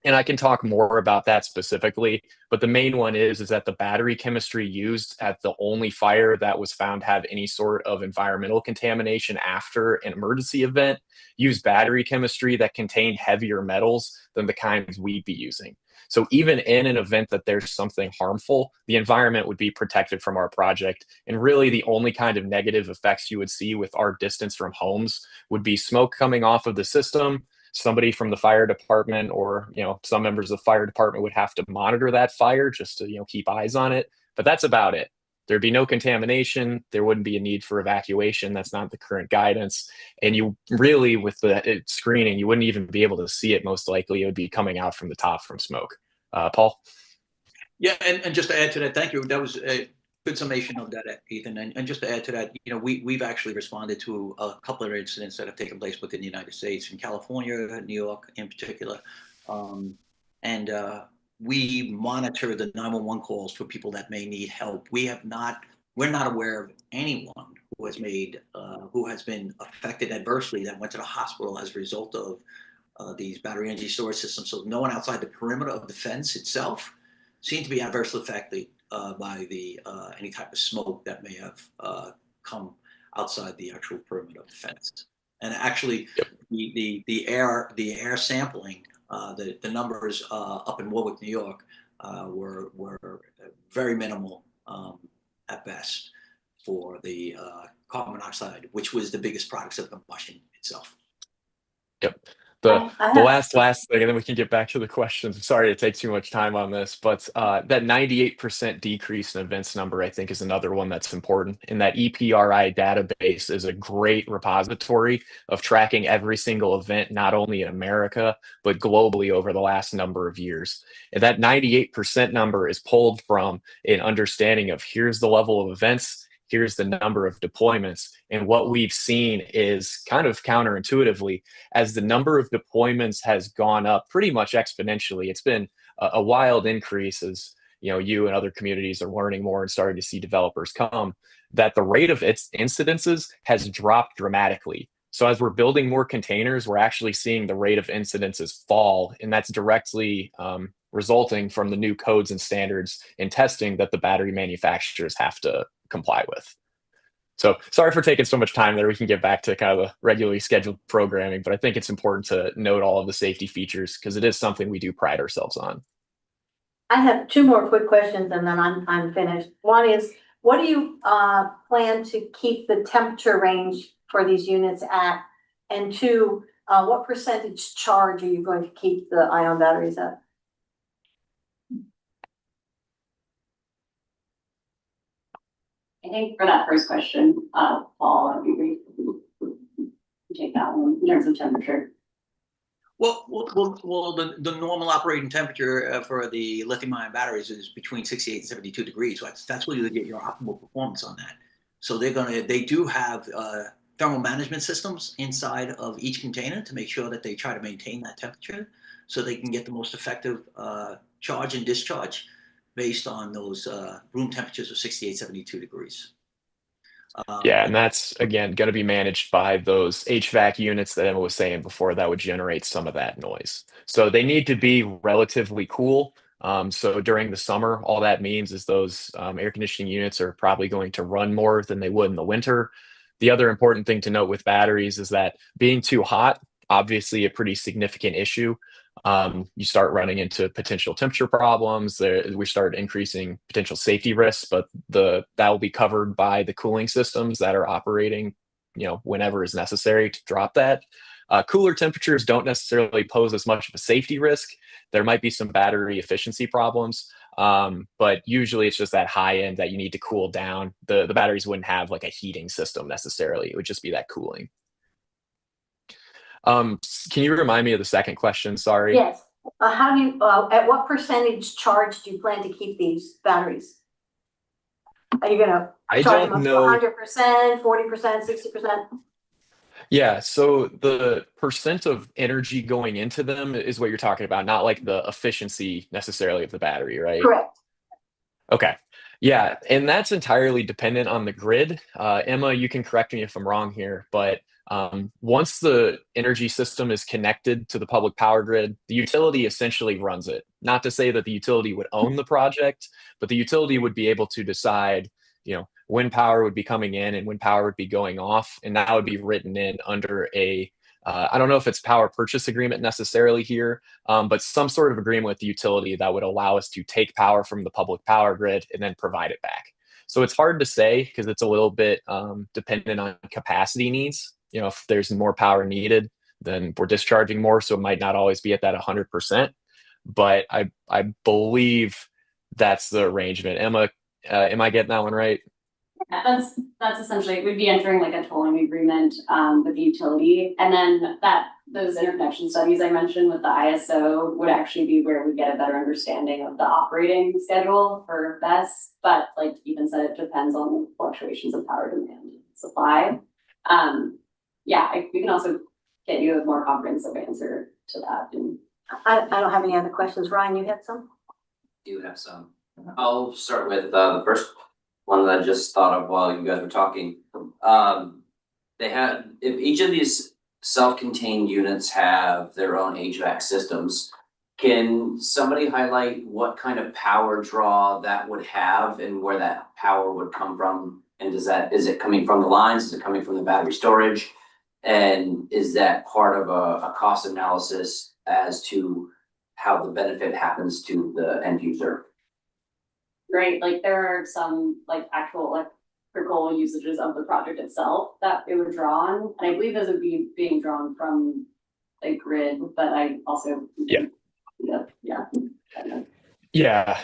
And I can talk more about that specifically, but the main one is that the battery chemistry used at the only fire that was found to have any sort of environmental contamination after an emergency event used battery chemistry that contained heavier metals than the kinds we'd be using. So even in an event that there's something harmful, the environment would be protected from our project. And really the only kind of negative effects you would see with our distance from homes would be smoke coming off of the system. Somebody from the fire department or, you know, some members of the fire department would have to monitor that fire just to, you know, keep eyes on it. But that's about it. There'd be no contamination. There wouldn't be a need for evacuation. That's not the current guidance. And you really, with the screening, you wouldn't even be able to see it. Most likely it would be coming out from the top from smoke. Paul? Yeah, and just to add to that, thank you. That was a good summation of that, Ethan. And just to add to that, you know, we've actually responded to a couple of incidents that have taken place within the United States, in California, New York in particular. And we monitor the 911 calls for people that may need help. We're not aware of anyone who has who has been affected adversely that went to the hospital as a result of these battery energy storage systems. So no one outside the perimeter of the fence itself seemed to be adversely affected by the any type of smoke that may have come outside the actual perimeter of the fence. And actually, Yep. the air sampling, the numbers up in Warwick, New York, were very minimal at best for the carbon monoxide, which was the biggest products of combustion itself. Yep. I The have- last thing, and then we can get back to the questions. I'm sorry to take too much time on this, but that 98% decrease in events number, I think, is another one that's important. And that EPRI database is a great repository of tracking every single event, not only in America, but globally over the last number of years. And that 98% number is pulled from an understanding of here's the level of events, here's the number of deployments. And what we've seen is kind of counterintuitively, as the number of deployments has gone up pretty much exponentially. It's been a wild increase as, you know, you and other communities are learning more and starting to see developers come, that the rate of its incidences has dropped dramatically. So as we're building more containers, we're actually seeing the rate of incidences fall, and that's directly resulting from the new codes and standards in testing that the battery manufacturers have to comply with. So sorry for taking so much time there. We can get back to kind of the regularly scheduled programming, but I think it's important to note all of the safety features because it is something we do pride ourselves on. I have two more quick questions and then I'm finished. One is, what do you plan to keep the temperature range for these units at? And two, what percentage charge are you going to keep the ion batteries at? I think for that first question, Paul, I'd be great to take that one in terms of temperature. Well, the normal operating temperature for the lithium-ion batteries is between 68 and 72 degrees. So that's where you get your optimal performance on that. So they do have thermal management systems inside of each container to make sure that they try to maintain that temperature so they can get the most effective charge and discharge based on those room temperatures of 68, 72 degrees. Yeah, and that's again going to be managed by those HVAC units that Emma was saying before that would generate some of that noise. So they need to be relatively cool. So during the summer, all that means is those air conditioning units are probably going to run more than they would in the winter. The other important thing to note with batteries is that being too hot, obviously a pretty significant issue. You start running into potential temperature problems. We start increasing potential safety risks, but that will be covered by the cooling systems that are operating, whenever is necessary to drop that. Cooler temperatures don't necessarily pose as much of a safety risk. There might be some battery efficiency problems, but usually it's just that high end that you need to cool down. The batteries wouldn't have like a heating system necessarily. It would just be that cooling. Can you remind me of the second question? Sorry. Yes. How do you, at what percentage charge do you plan to keep these batteries? Are you gonna I charge don't them know. 100%, 40%, 60%? Yeah, so the percent of energy going into them is what you're talking about, not like the efficiency necessarily of the battery, right? Correct. Okay. Yeah, and that's entirely dependent on the grid. Emma, you can correct me if I'm wrong here, but once the energy system is connected to the public power grid, the utility essentially runs it. Not to say that the utility would own the project, but the utility would be able to decide, when power would be coming in and when power would be going off, and that would be written in under I don't know if it's power purchase agreement necessarily here, but some sort of agreement with the utility that would allow us to take power from the public power grid and then provide it back. So it's hard to say because it's a little bit dependent on capacity needs. If there's more power needed, then we're discharging more. So it might not always be at that 100%, but I believe that's the arrangement. Emma, am I getting that one right? Yeah, that's essentially, we'd be entering like a tolling agreement with the utility, and then those interconnection studies I mentioned with the ISO would actually be where we get a better understanding of the operating schedule for BESS. But like Ethan said, it depends on the fluctuations of power demand and supply. We can also get you a more comprehensive answer to that. And I don't have any other questions. Ryan, you had some? Do have some. I'll start with the first one that I just thought of while you guys were talking. If each of these self-contained units have their own HVAC systems, can somebody highlight what kind of power draw that would have and where that power would come from? And is it coming from the lines? Is it coming from the battery storage? And is that part of a cost analysis as to how the benefit happens to the end user? right, like there are some like actual electrical usages of the project itself that it would draw on. And I believe those would be being drawn from a grid, but I also Yeah.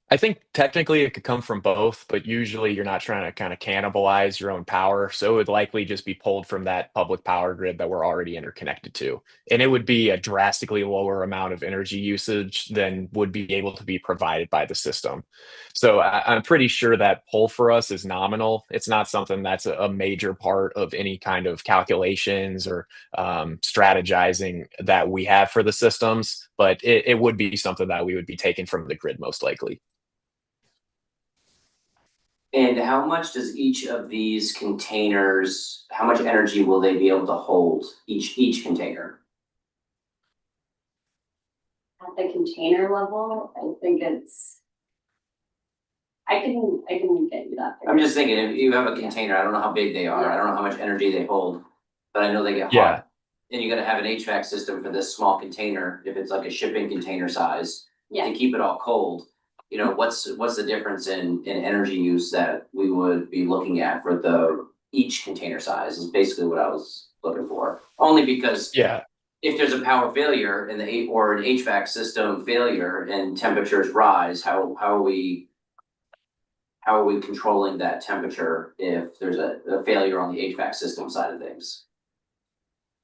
I think technically it could come from both, but usually you're not trying to kind of cannibalize your own power. So it would likely just be pulled from that public power grid that we're already interconnected to. And it would be a drastically lower amount of energy usage than would be able to be provided by the system. So I'm pretty sure that pull for us is nominal. It's not something that's a major part of any kind of calculations or strategizing that we have for the systems, but it would be something that we would be taking from the grid most likely. And how much does each of these containers, how much energy will they be able to hold, each container? At the container level, I think I can get you that. I'm just thinking, if you have a container, I don't know how big they are, I don't know how much energy they hold, but I know they get Yeah. hot. And you gotta have an HVAC system for this small container, if it's like a shipping container size, to keep it all cold. What's the difference in energy use that we would be looking at for each container size is basically what I was looking for. Only because Yeah. if there's a power failure in or an HVAC system failure and temperatures rise, how are we controlling that temperature if there's a failure on the HVAC system side of things?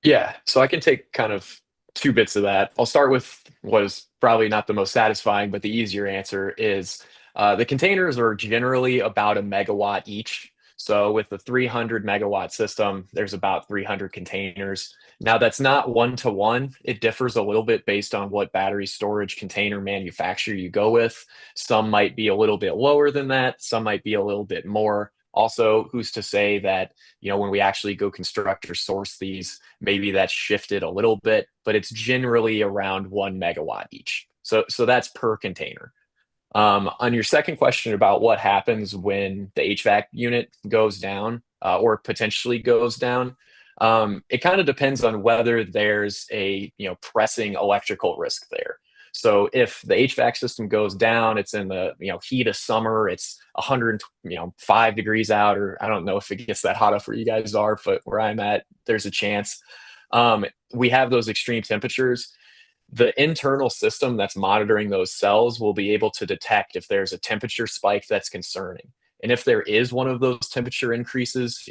Yeah, so I can take kind of two bits of that. I'll start with what is probably not the most satisfying, but the easier answer is the containers are generally about a megawatt each. So with the 300 megawatt system, there's about 300 containers. Now that's not one to one. It differs a little bit based on what battery storage container manufacturer you go with. Some might be a little bit lower than that. Some might be a little bit more. Also, who's to say that, when we actually go construct or source these, maybe that's shifted a little bit, but it's generally around 1 megawatt each. So that's per container. On your second question about what happens when the HVAC unit goes down or potentially goes down, it kind of depends on whether there's a pressing electrical risk there. So if the HVAC system goes down, it's in the heat of summer, it's 105 degrees out, or I don't know if it gets that hot up where you guys are, but where I'm at, there's a chance. We have those extreme temperatures. The internal system that's monitoring those cells will be able to detect if there's a temperature spike that's concerning. And if there is one of those temperature increases,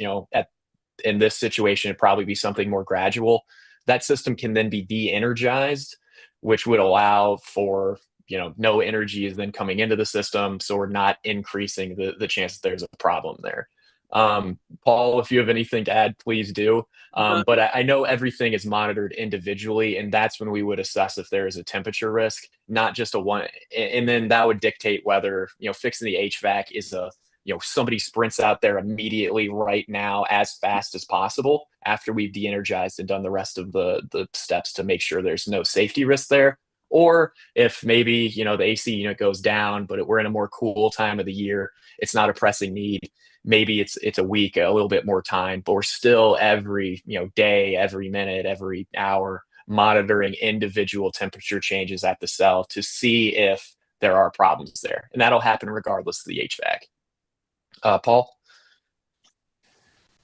in this situation, it'd probably be something more gradual. That system can then be de-energized, which would allow for no energy is then coming into the system, so we're not increasing the chance that there's a problem there. Paul, if you have anything to add, please do. But I know everything is monitored individually, and that's when we would assess if there is a temperature risk, not just a one. And then that would dictate whether fixing the HVAC is a somebody sprints out there immediately right now as fast as possible after we've de-energized and done the rest of the steps to make sure there's no safety risk there. Or if maybe the AC unit goes down, but we're in a more cool time of the year, it's not a pressing need. Maybe it's a week, a little bit more time, but we're still every day, every minute, every hour monitoring individual temperature changes at the cell to see if there are problems there, and that'll happen regardless of the HVAC. Paul?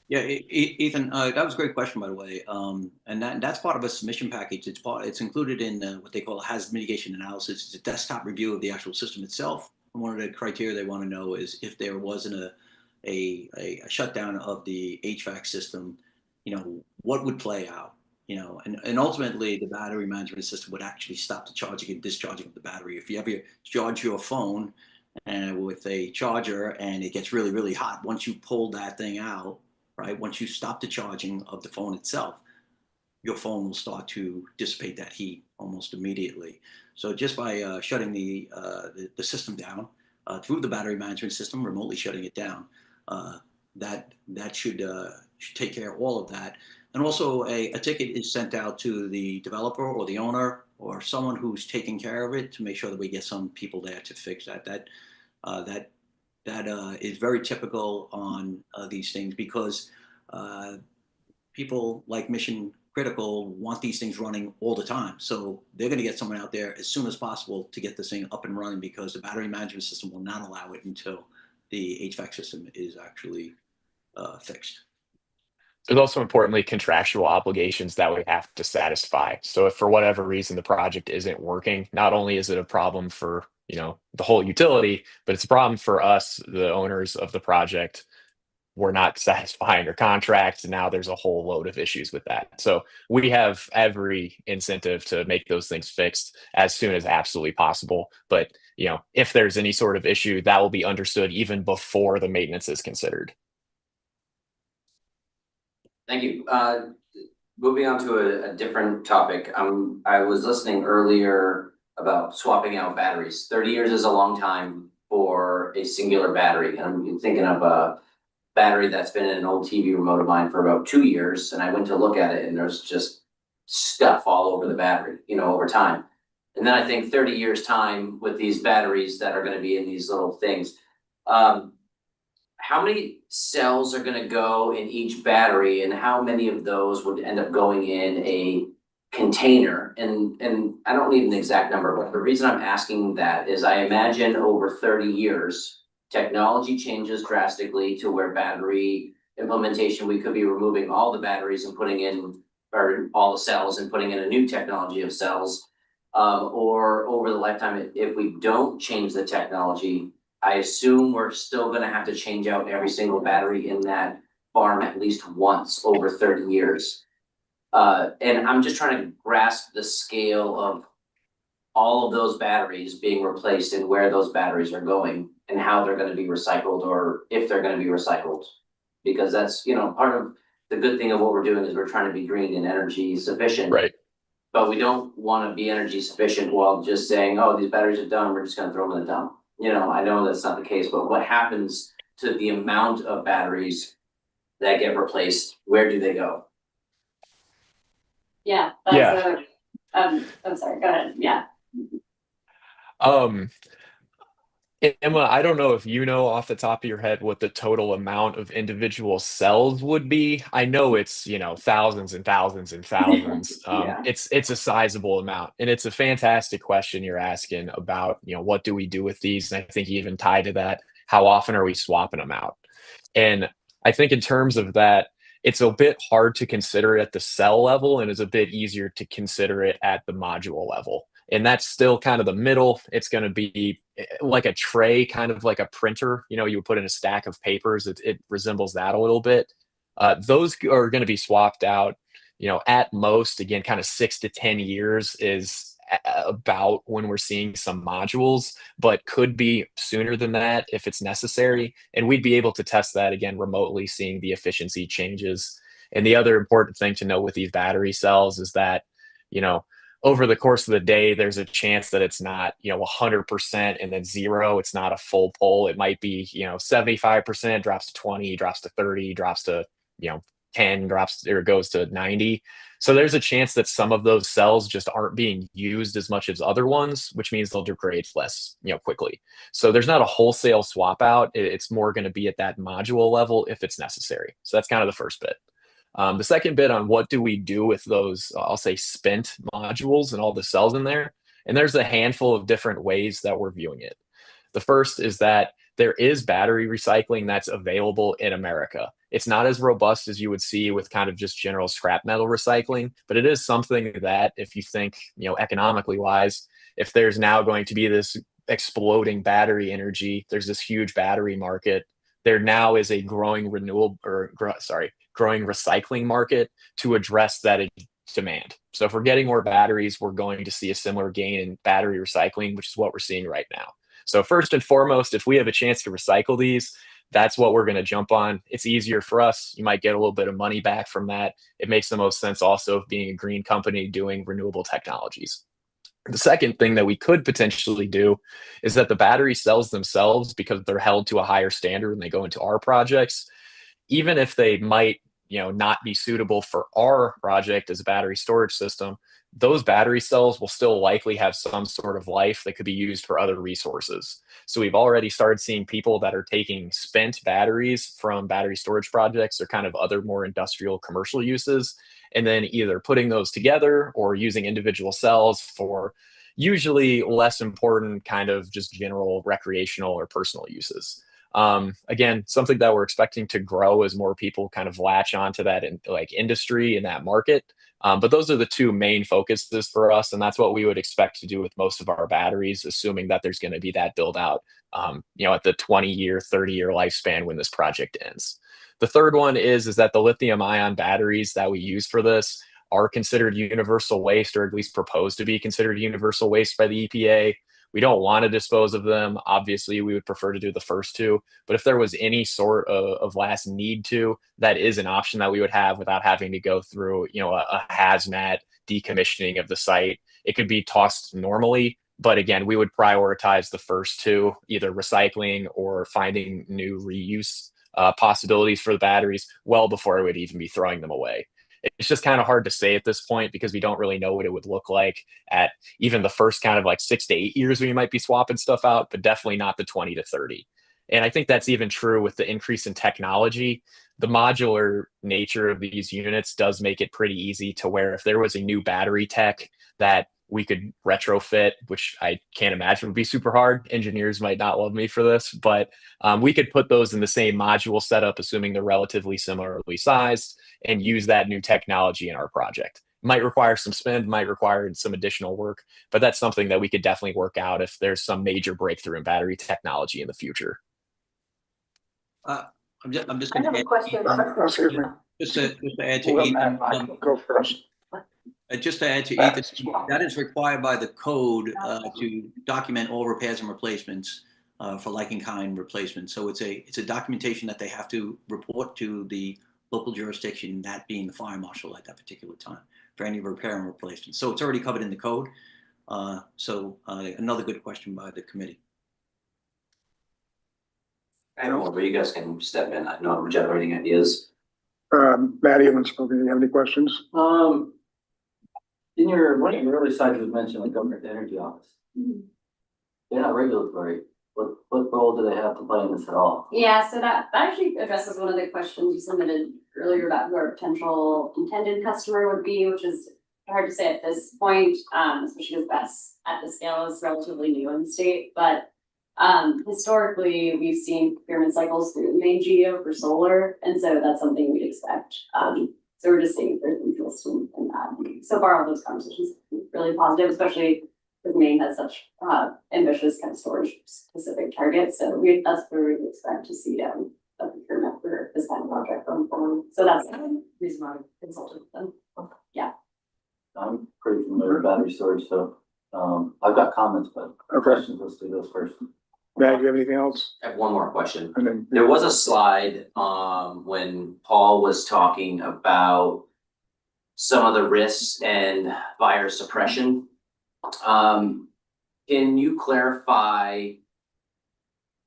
Yeah, Ethan, that was a great question, by the way. And that's part of a submission package. It's included in what they call a hazard mitigation analysis. It's a desktop review of the actual system itself. And one of the criteria they want to know is if there wasn't a shutdown of the HVAC system, what would play out? And ultimately the battery management system would actually stop the charging and discharging of the battery. If you ever charge your phone with a charger and it gets really, really hot, once you pull that thing out, right, once you stop the charging of the phone itself, your phone will start to dissipate that heat almost immediately. So just by shutting the system down through the battery management system, remotely shutting it down, that should take care of all of that. And also a ticket is sent out to the developer or the owner or someone who's taking care of it to make sure that we get some people there to fix that. That is very typical on these things because people like Mission Critical want these things running all the time. So they're going to get someone out there as soon as possible to get this thing up and running because the battery management system will not allow it until the HVAC system is actually fixed. There's also importantly contractual obligations that we have to satisfy. So if for whatever reason the project isn't working, not only is it a problem for the whole utility, but it's a problem for us, the owners of the project. We're not satisfying our contracts, and now there's a whole load of issues with that. So we have every incentive to make those things fixed as soon as absolutely possible. But if there's any sort of issue, that will be understood even before the maintenance is considered. Thank you. Moving on to a different topic. I was listening earlier about swapping out batteries. 30 years is a long time for a singular battery. I'm thinking of a battery that's been in an old TV remote of mine for about 2 years. And I went to look at it and there's just stuff all over the battery, over time. And then I think 30 years time with these batteries that are going to be in these little things. How many cells are going to go in each battery and how many of those would end up going in a container? And I don't need an exact number, but the reason I'm asking that is I imagine over 30 years, technology changes drastically to where battery implementation, we could be removing all the batteries and putting in, or all the cells and putting in a new technology of cells. Or over the lifetime, if we don't change the technology, I assume we're still gonna have to change out every single battery in that farm at least once over 30 years. And I'm just trying to grasp the scale of all of those batteries being replaced and where those batteries are going and how they're gonna be recycled, or if they're gonna be recycled. Because that's, you know, part of the good thing of what we're doing is we're trying to be green and energy sufficient. Right. But we don't wanna be energy sufficient while just saying, oh, these batteries are done, we're just gonna throw them in the dump. You know, I know that's not the case, but what happens to the amount of batteries that get replaced? Where do they go? Yeah, that's I'm sorry, go ahead, yeah. Um, Emma, I don't know if you know off the top of your head what the total amount of individual cells would be. I know it's, you know, thousands and thousands and thousands. Yeah. It's a sizable amount, and it's a fantastic question you're asking about, you know, what do we do with these? And I think even tied to that, how often are we swapping them out? And I think in terms of that, it's a bit hard to consider it at the cell level, and it's a bit easier to consider it at the module level. And that's still kind of the middle. It's going to be like a tray, kind of like a printer. You know, you would put in a stack of papers. It resembles that a little bit. Those are going to be swapped out, you know, at most, again, kind of 6 to 10 years is about when we're seeing some modules, but could be sooner than that if it's necessary. And we'd be able to test that again remotely, seeing the efficiency changes. And the other important thing to know with these battery cells is that, you know, over the course of the day, there's a chance that it's not, you know, 100% and then zero. It's not a full pull. It might be, you know, 75% drops to 20, drops to 30, drops to, you know, 10, drops or goes to 90. So there's a chance that some of those cells just aren't being used as much as other ones, which means they'll degrade less, you know, quickly. So there's not a wholesale swap out. It's more going to be at that module level if it's necessary. So that's kind of the first bit. The second bit on what do we do with those, I'll say, spent modules and all the cells in there. And there's a handful of different ways that we're viewing it. The first is that there is battery recycling that's available in America. It's not as robust as you would see with kind of just general scrap metal recycling, but it is something that, if you think, you know, economically wise, if there's now going to be this exploding battery energy, there's this huge battery market, there now is a growing growing recycling market to address that demand. So if we're getting more batteries, we're going to see a similar gain in battery recycling, which is what we're seeing right now. So first and foremost, if we have a chance to recycle these, that's what we're going to jump on. It's easier for us. You might get a little bit of money back from that. It makes the most sense also of being a green company doing renewable technologies. The second thing that we could potentially do is that the battery cells themselves, because they're held to a higher standard when they go into our projects, even if they might, you know, not be suitable for our project as a battery storage system, those battery cells will still likely have some sort of life that could be used for other resources. So we've already started seeing people that are taking spent batteries from battery storage projects or kind of other more industrial commercial uses, and then either putting those together or using individual cells for usually less important kind of just general recreational or personal uses. Again, something that we're expecting to grow as more people kind of latch onto that in like industry in that market. But those are the two main focuses for us, and that's what we would expect to do with most of our batteries, assuming that there's going to be that build out, you know, at the 20-year, 30-year lifespan when this project ends. The third one is that the lithium ion batteries that we use for this are considered universal waste, or at least proposed to be considered universal waste by the EPA. We don't want to dispose of them. Obviously, we would prefer to do the first two. But if there was any sort of last need to, that is an option that we would have without having to go through, you know, a hazmat decommissioning of the site. It could be tossed normally. But again, we would prioritize the first two, either recycling or finding new reuse possibilities for the batteries well before we would even be throwing them away. It's just kind of hard to say at this point because we don't really know what it would look like at even the first kind of like 6 to 8 years when you might be swapping stuff out, but definitely not the 20 to 30. And I think that's even true with the increase in technology. The modular nature of these units does make it pretty easy to where if there was a new battery tech that we could retrofit, which I can't imagine would be super hard. Engineers might not love me for this, but we could put those in the same module setup, assuming they're relatively similarly sized, and use that new technology in our project. Might require some spend, might require some additional work, but that's something that we could definitely work out if there's some major breakthrough in battery technology in the future. I'm just I going have to a add, question. Excuse me. just to add to We'll let Ethan, Matt go first. just to add to Matt, Ethan, that is required by the code to document all repairs and replacements for like-in-kind replacements. So it's a documentation that they have to report to the local jurisdiction, that being the fire marshal at that particular time, for any repair and replacement. So it's already covered in the code. Another good question by the committee. I don't know, but you guys can step in. I know I'm generating ideas. Matt, you haven't spoken. Do you have any questions? In your, one of your early slides, you mentioned like government energy office. They're not regulatory. What role do they have to play in this at all? Yeah, so that actually addresses one of the questions you submitted earlier about who our potential intended customer would be, which is hard to say at this point, especially because BESS at the scale is relatively new in the state. But historically, we've seen procurement cycles through the Maine GEO for solar, and so that's something we'd expect. So we're just seeing if there's interest in that. So far, all those conversations have been really positive, especially because Maine has such ambitious kind of storage specific targets. So that's where we would expect to see a procurement for this kind of project going forward. So that's the reason why we consulted with them. Yeah. I'm pretty familiar with battery storage, so I've got comments, but questions, let's do those first. Matt, do you have anything else? I have one more question. And then There was a slide when Paul was talking about some of the risks and fire suppression. Can you clarify?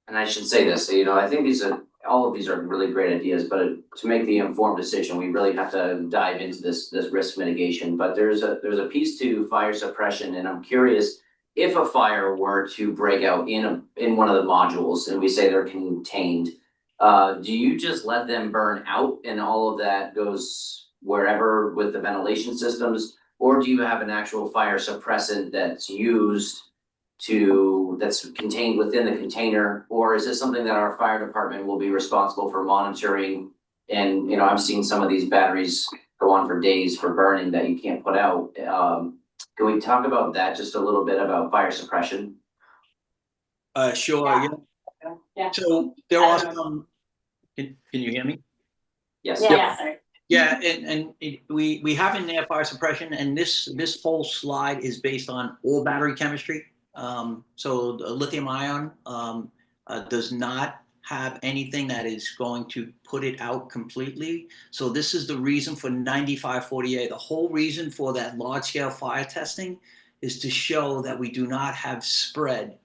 And I should say this, I think all of these are really great ideas, but to make the informed decision, we really have to dive into this risk mitigation. But there's a piece to fire suppression, and I'm curious, if a fire were to break out in one of the modules and we say they're contained, do you just let them burn out and all of that goes wherever with the ventilation systems? Or do you have an actual fire suppressant that's contained within the container? Or is this something that our fire department will be responsible for monitoring? And, I've seen some of these batteries go on for days for burning that you can't put out. Can we talk about that just a little bit about fire suppression? Sure. Yeah. So there are some. Can you hear me? Yes. Yeah, sorry. Yeah, and we have in there fire suppression, and this whole slide is based on all battery chemistry. So the lithium ion does not have anything that is going to put it out completely. So this is the reason for 9548. The whole reason for that large scale fire testing is to show that we do not have spread.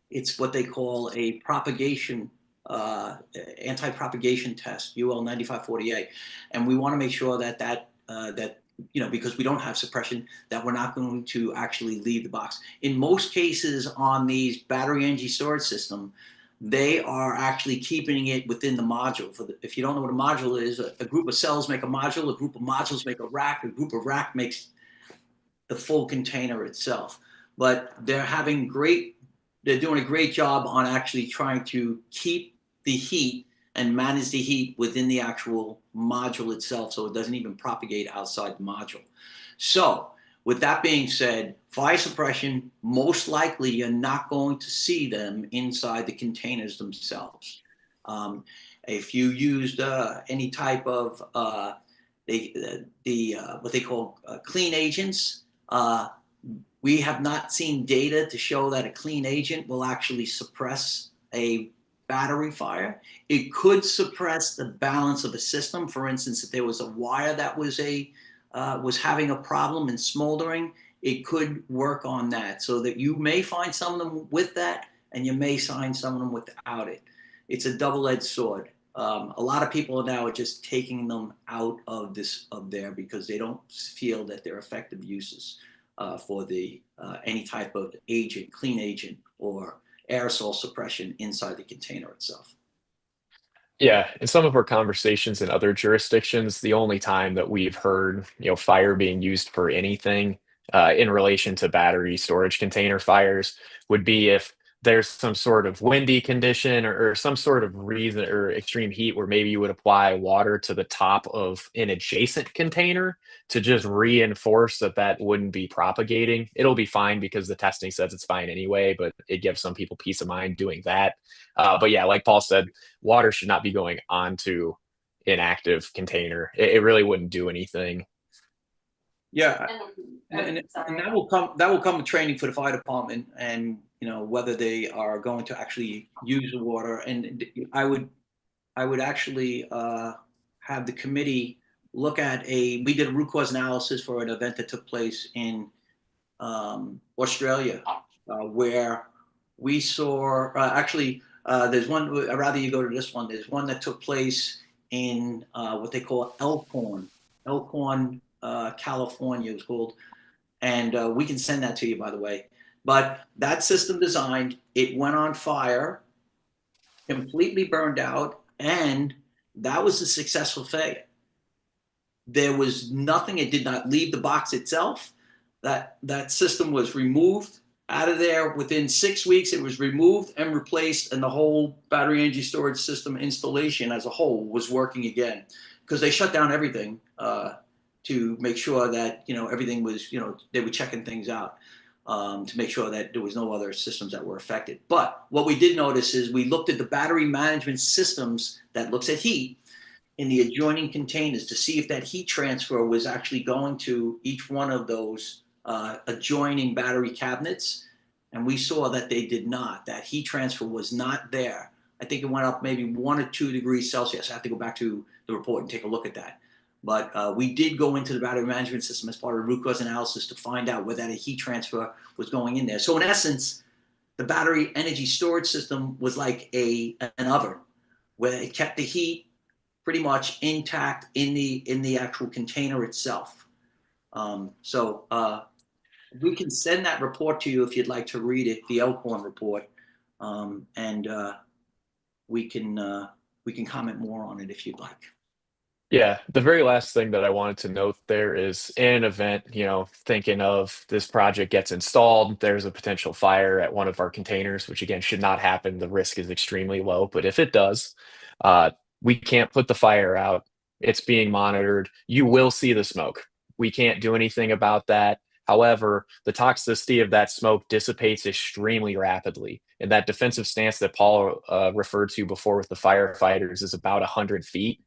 It's what they call a propagation, anti-propagation test, UL 9548. And we want to make sure that because we don't have suppression, that we're not going to actually leave the box. In most cases on these battery energy storage system, they are actually keeping it within the module. If you don't know what a module is, a group of cells make a module, a group of modules make a rack, a group of rack makes the full container itself. But they're doing a great job on actually trying to keep the heat and manage the heat within the actual module itself, so it doesn't even propagate outside the module. So with that being said, fire suppression, most likely you're not going to see them inside the containers themselves. If you used any type of what they call clean agents, we have not seen data to show that a clean agent will actually suppress a battery fire. It could suppress the balance of a system. For instance, if there was a wire that was having a problem and smoldering, it could work on that, so that you may find some of them with that and you may find some of them without it. It's a double-edged sword. A lot of people now are just taking them out of there because they don't feel that they're effective uses for any type of agent, clean agent, or aerosol suppression inside the container itself. Yeah, in some of our conversations in other jurisdictions, the only time that we've heard, fire being used for anything in relation to battery storage container fires would be if there's some sort of windy condition or some sort of reason or extreme heat where maybe you would apply water to the top of an adjacent container to just reinforce that that wouldn't be propagating. It'll be fine because the testing says it's fine anyway, but it gives some people peace of mind doing that. But yeah, like Paul said, water should not be going onto an active container. It really wouldn't do anything. Yeah, and Sorry. that will come with training for the fire department, and whether they are going to actually use the water. And I would actually have the committee look at we did a root cause analysis for an event that took place in Australia, where we saw there's one. I'd rather you go to this one. There's one that took place in what they call Elkhorn, California, it was called. And we can send that to you, by the way. But that system designed, it went on fire, completely burned out, and that was a successful failure. There was nothing, it did not leave the box itself. That system was removed out of there. Within 6 weeks, it was removed and replaced, and the whole battery energy storage system installation as a whole was working again, because they shut down everything to make sure that everything was, they were checking things out to make sure that there was no other systems that were affected. But what we did notice is we looked at the battery management systems that looks at heat in the adjoining containers to see if that heat transfer was actually going to each one of those adjoining battery cabinets. And we saw that they did not. That heat transfer was not there. I think it went up maybe 1 or 2 degrees Celsius. I have to go back to the report and take a look at that. But we did go into the battery management system as part of the root cause analysis to find out whether that heat transfer was going in there. So in essence, the battery energy storage system was like an oven, where it kept the heat pretty much intact in the actual container itself. We can send that report to you if you'd like to read it, the Elkhorn report, and we can comment more on it if you'd like. Yeah, the very last thing that I wanted to note there is in an event, thinking of this project gets installed, there's a potential fire at one of our containers, which again should not happen. The risk is extremely low, but if it does, we can't put the fire out. It's being monitored. You will see the smoke. We can't do anything about that. However, the toxicity of that smoke dissipates extremely rapidly. And that defensive stance that Paul referred to before with the firefighters is about 100 feet.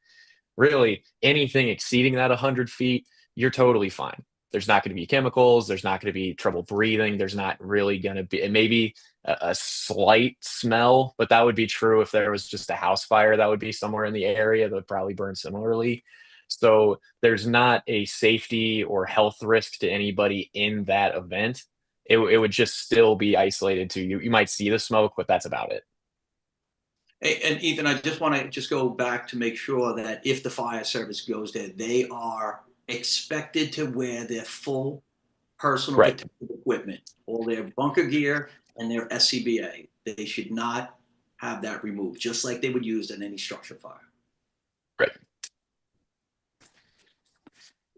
Really, anything exceeding that 100 feet, you're totally fine. There's not going to be chemicals. There's not going to be trouble breathing. There's not really going to be, maybe a slight smell, but that would be true if there was just a house fire that would be somewhere in the area that would probably burn similarly. So there's not a safety or health risk to anybody in that event. It would just still be isolated to you. You might see the smoke, but that's about it. And Ethan, I just want to go back to make sure that if the fire service goes there, they are expected to wear their full personal protective equipment, all their bunker gear and their SCBA. They should not have that removed, just like they would use in any structure fire. Right.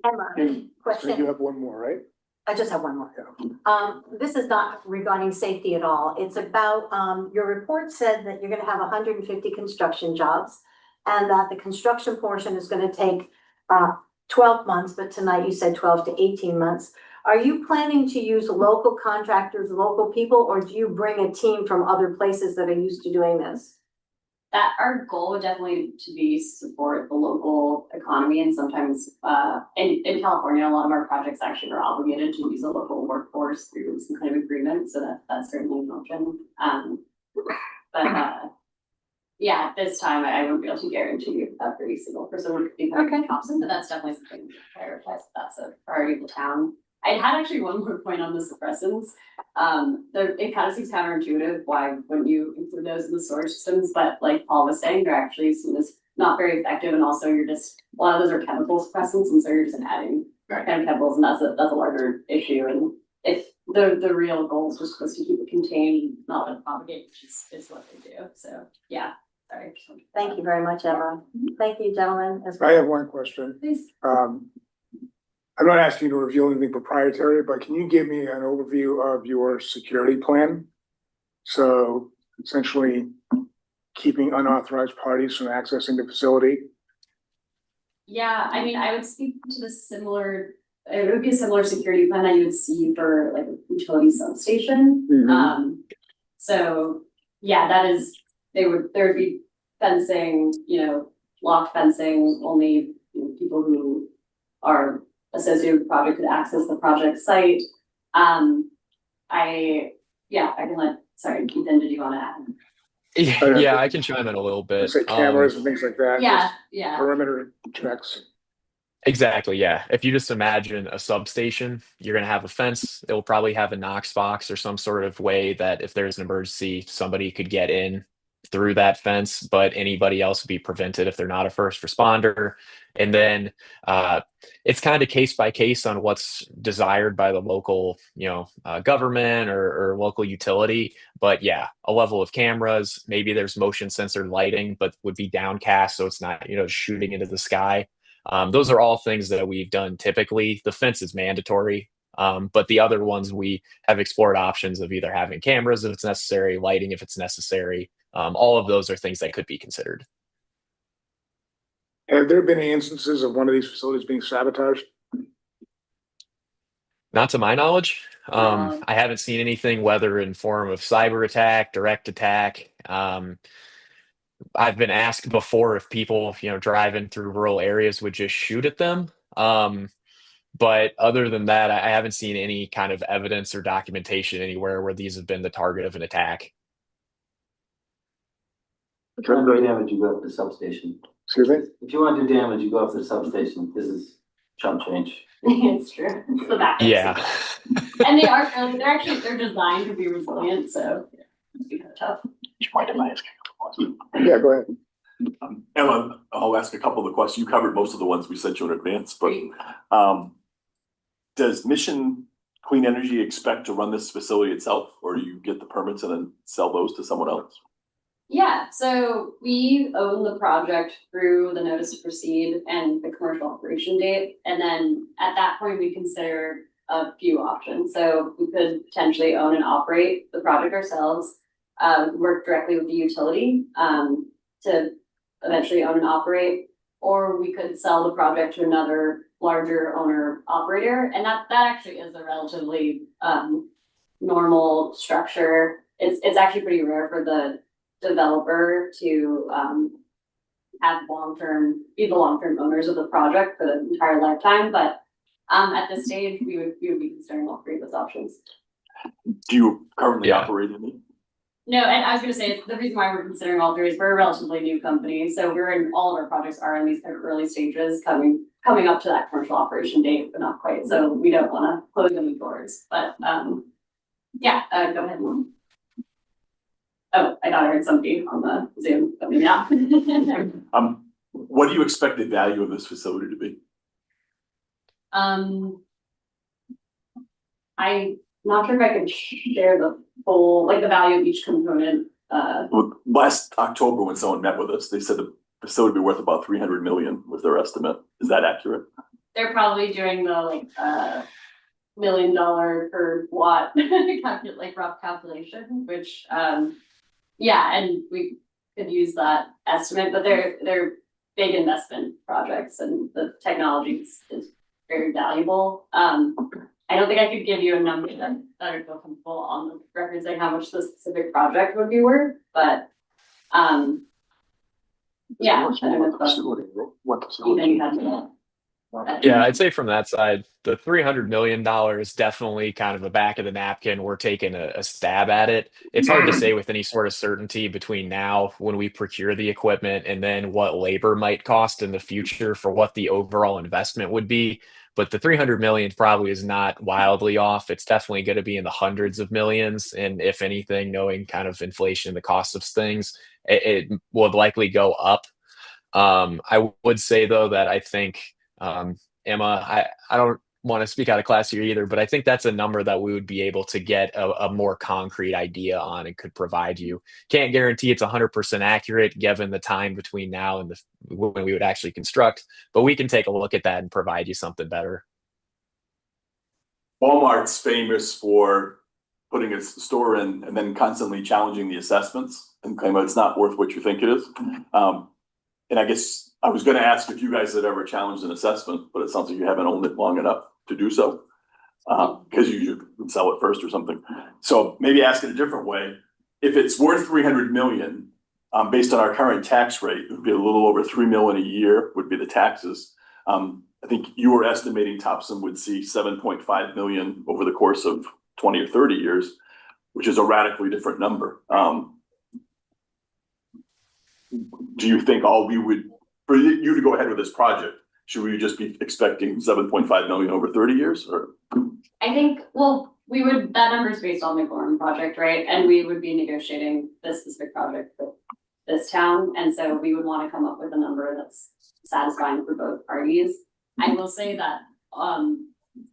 Emma, question. You have one more, right? I just have one more. Yeah. This is not regarding safety at all. It's about, your report said that you're gonna have 150 construction jobs and that the construction portion is gonna take 12 months, but tonight you said 12 to 18 months. Are you planning to use local contractors, local people, or do you bring a team from other places that are used to doing this? That our goal would definitely to be support the local economy, and sometimes in California, a lot of our projects actually are obligated to use a local workforce through some kind of agreement, so that's certainly an option. Yeah, this time I wouldn't be able to guarantee that every single person would be coming to Topsham, but that's definitely something to prioritize. That's a priority of the town. I had actually one more point on the suppressants. It kind of seems counterintuitive. Why wouldn't you include those in the storage systems? But like Paul was saying, they're actually seen as not very effective, and also you're just, a lot of those are chemical suppressants, and so you're just adding kind of chemicals, and that's a larger issue. And if the real goal is just supposed to keep it contained, not to propagate, which is what they do. So yeah, sorry. Thank you very much, Emma. Thank you, gentlemen, as well. I have one question. Please. I'm not asking you to reveal anything proprietary, but can you give me an overview of your security plan? So essentially keeping unauthorized parties from accessing the facility. Yeah, I mean, I would speak to the similar, it would be a similar security plan that you would see for like a utility substation. Mhm. So, yeah, that is, there would be fencing, locked fencing, only people who are associated with the project could access the project site. I can sorry, Ethan, did you wanna add? Yeah, I can chime in a little Let's bit. say cameras and things like that. Yeah. Perimeter checks. Exactly, yeah. If you just imagine a substation, you're going to have a fence. It will probably have a Knox box or some sort of way that if there's an emergency, somebody could get in through that fence, but anybody else would be prevented if they're not a first responder. And then it's kind of case by case on what's desired by the local, government or local utility. But yeah, a level of cameras, maybe there's motion sensor lighting, but would be downcast, so it's not, shooting into the sky. Those are all things that we've done typically. The fence is mandatory, but the other ones we have explored options of either having cameras if it's necessary, lighting if it's necessary. All of those are things that could be considered. Have there been any instances of one of these facilities being sabotaged? Not to my knowledge. I haven't seen anything, whether in form of cyber attack, direct attack. I've been asked before if people, driving through rural areas would just shoot at them. But other than that, I haven't seen any kind of evidence or documentation anywhere where these have been the target of an attack. If you want to do damage, you go up to the substation. Excuse me? If you want to do damage, you go up to the substation. This is chump change. It's true, it's the backup. Yeah. And they're designed to be resilient, so it's kind of tough. Yeah, go ahead. Emma, I'll ask a couple of the questions. You covered most of the ones we sent you in advance, but does Mission Clean Energy expect to run this facility itself, or do you get the permits and then sell those to someone else? Yeah, so we own the project through the notice to proceed and the commercial operation date. And then at that point, we consider a few options. So we could potentially own and operate the project ourselves, work directly with the utility to eventually own and operate, or we could sell the project to another larger owner operator. And that actually is a relatively normal structure. It's actually pretty rare for the developer to have be the long-term owners of the project for the entire lifetime. But at this stage, we would be considering all three of those options. Do you currently operate any? No, and I was gonna say, the reason why we're considering all three is we're a relatively new company, so all of our projects are in these kind of early stages, coming up to that commercial operation date, but not quite, so we don't wanna close any doors, but, go ahead. Oh, I thought I heard somebody on the Zoom, but maybe not. What do you expect the value of this facility to be? I'm not sure if I could share the full, the value of each component. Well, last October, when someone met with us, they said the facility would be worth about 300 million was their estimate. Is that accurate? They're probably doing the $1 million per watt rough calculation, which and we could use that estimate, but they're big investment projects and the technology is very valuable. I don't think I could give you a number that I would feel comfortable on the record saying how much the specific project would be worth, but Yeah, I'd say from that side, the $300 million is definitely kind of a back of the napkin. We're taking a stab at it. It's hard to say with any sort of certainty between now when we procure the equipment and then what labor might cost in the future for what the overall investment would be. But the 300 million probably is not wildly off. It's definitely going to be in the hundreds of millions. And if anything, knowing kind of inflation, the cost of things, it would likely go up. I would say though that I think Emma, I don't want to speak out of class here either, but I think that's a number that we would be able to get a more concrete idea on and could provide you. Can't guarantee it's 100% accurate given the time between now and when we would actually construct, but we can take a look at that and provide you something better. Walmart's famous for putting a store in and then constantly challenging the assessments and claiming it's not worth what you think it is. And I guess I was gonna ask if you guys had ever challenged an assessment, but it sounds like you haven't owned it long enough to do so. Because you usually would sell it first or something. So maybe ask it a different way. If it's worth 300 million, based on our current tax rate, it would be a little over 3 million a year would be the taxes. I think you were estimating Topsham would see 7.5 million over the course of 20 or 30 years, which is a radically different number. Do you think for you to go ahead with this project, should we just be expecting 7.5 million over 30 years or? I think, well, that number is based on the Gorham project, right? And we would be negotiating this specific project with this town. And so we would want to come up with a number that's satisfying for both parties. I will say that,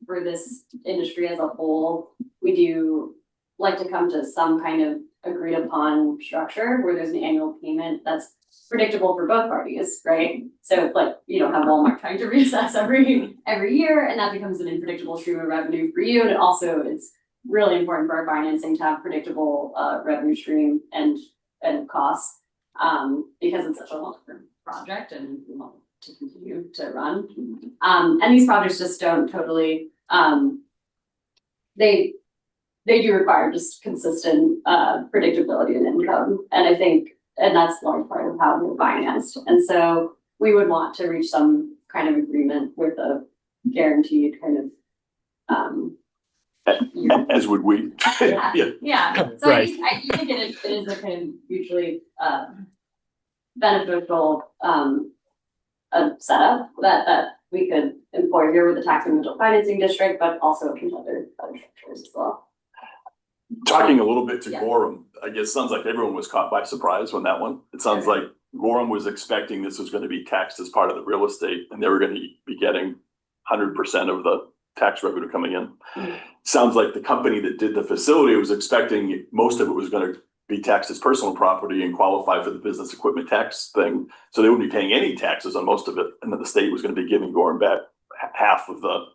for this industry as a whole, we do like to come to some kind of agreed upon structure where there's an annual payment that's predictable for both parties, right? So like, you don't have Walmart trying to reassess every year, and that becomes an unpredictable stream of revenue for you. And also it's really important for our financing to have predictable revenue stream and costs, because it's such a long-term project and we want to continue to run. And these projects just don't totally, they do require just consistent predictability and income. And I think, and that's a large part of how we're financed. And so we would want to reach some kind of agreement with a guaranteed kind of, as would we. Yeah. So Right. I think it is a kind of mutually beneficial setup that we could employ here with the tax and rental financing district, but also in other structures as well. Talking a little bit to Yeah. Gorham, I guess sounds like everyone was caught by surprise when that one. It sounds like Gorham was expecting this was going to be taxed as part of the real estate and they were going to be getting 100% of the tax revenue coming in. Sounds like the company that did the facility was expecting most of it was going to be taxed as personal property and qualify for the business equipment tax thing. So they wouldn't be paying any taxes on most of it. And then the state was going to be giving Gorham back half of the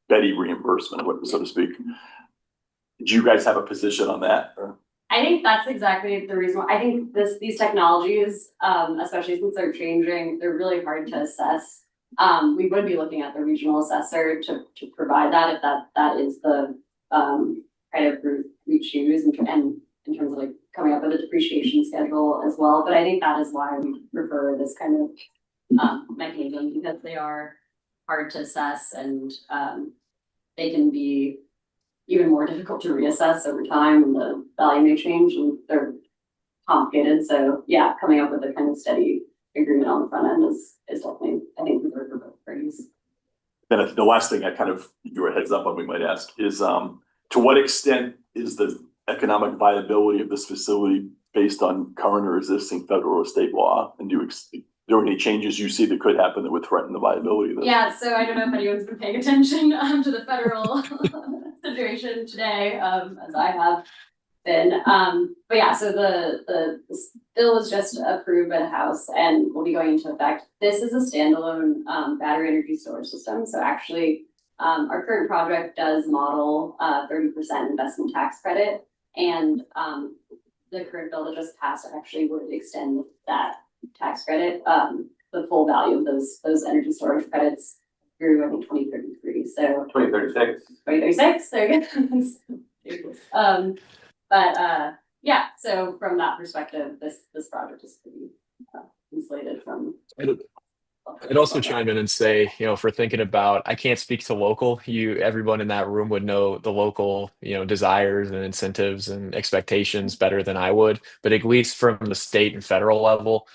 Betty reimbursement, so to speak. Do you guys have a position on that? Or? I think that's exactly the reason why. I think these technologies, especially since they're changing, they're really hard to assess. We would be looking at the regional assessor to provide that if that is the kind of route we choose, and in terms of like coming up with a depreciation schedule as well. But I think that is why we prefer this kind of mechanism, because they are hard to assess and they can be even more difficult to reassess over time, and the value may change and they're complicated. So yeah, coming up with a kind of steady agreement on the front end is definitely, I think, preferred for both parties. Then the last thing I kind of give you a heads up on we might ask is to what extent is the economic viability of this facility based on current or existing federal or state law? And there are any changes you see that could happen that would threaten the viability of this? Yeah, so I don't know if anyone's been paying attention to the federal situation today, as I have been. But yeah, so the bill was just approved by the House and will be going into effect. This is a standalone battery energy storage system. So actually, our current project does model 30% investment tax credit, and the current bill that just passed actually would extend that tax credit, the full value of those energy storage credits through, I think, 2033. So 2036. 2036. There you go. But yeah. So from that perspective, this project is pretty insulated from. I'd also chime in and say, if we're thinking about, I can't speak to local, everyone in that room would know the local, desires and incentives and expectations better than I would, but at least from the state and federal level,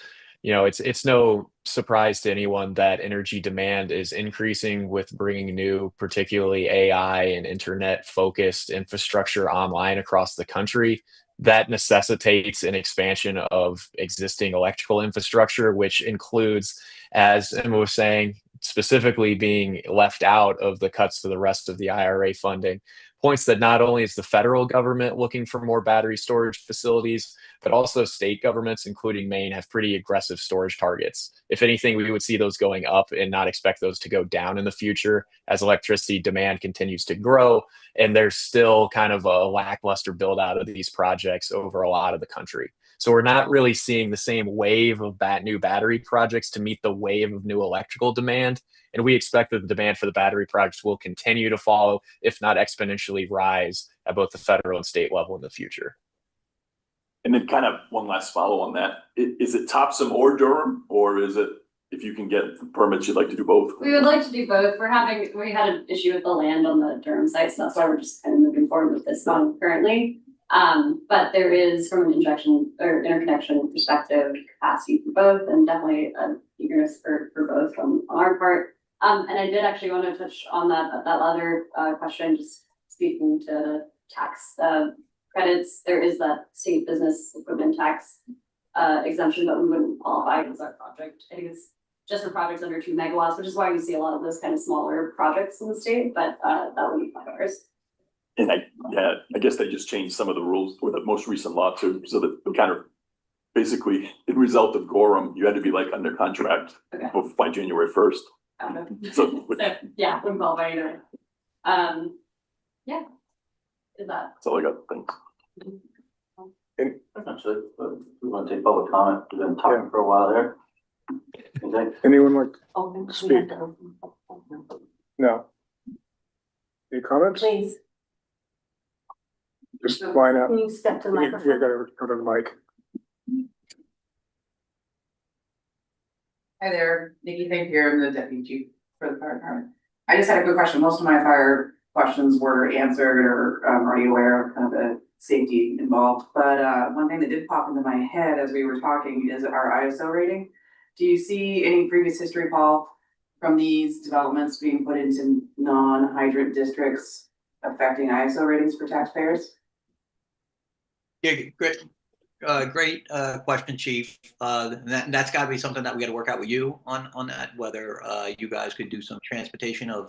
it's no surprise to anyone that energy demand is increasing with bringing new, particularly AI and internet focused infrastructure online across the country. That necessitates an expansion of existing electrical infrastructure, which includes, as Emma was saying, specifically being left out of the cuts to the rest of the IRA funding, points that not only is the federal government looking for more battery storage facilities, but also state governments, including Maine, have pretty aggressive storage targets. If anything, we would see those going up and not expect those to go down in the future as electricity demand continues to grow. And there's still kind of a lackluster build out of these projects over a lot of the country. So we're not really seeing the same wave of new battery projects to meet the wave of new electrical demand. And we expect that the demand for the battery projects will continue to follow, if not exponentially rise, at both the federal and state level in the future. And then kind of one last follow on that. Is it Topsham or Durham, or is it, if you can get permits, you'd like to do both? We would like to do both. We had an issue with the land on the Durham site, so that's why we're just kind of moving forward with this one currently. But there is, from an injection or interconnection perspective, capacity for both, and definitely an eagerness for both on our part. And I did actually want to touch on that other question, just speaking to tax credits. There is that state business equipment tax exemption, but we wouldn't qualify as our project. I think it's just for projects under 2 megawatts, which is why we see a lot of those kind of smaller projects in the state, but that would be ours. And I guess they just changed some of the rules for the most recent law too, so that we kind of basically, in result of Gorham, you had to be like under contract by January 1st. So yeah, wouldn't qualify either. Yeah. Is that? That's all I got. Thanks. Actually, we want to take public comment. We've been talking for a while there. Okay. Anyone like Oh, to speak? No. Any comments? Please, Just line up. can you step to the We microphone? gotta go to the mic. Hi there, Nikki Fink here, I'm the deputy chief for the fire department. I just had a quick question. Most of my fire questions were answered or already aware of kind of the safety involved. But one thing that did pop into my head as we were talking is our ISO rating. Do you see any previous history, Paul, from these developments being put into non-hydrant districts affecting ISO ratings for taxpayers? Yeah, great question, Chief. That's got to be something that we got to work out with you on that. Whether you guys could do some transportation of,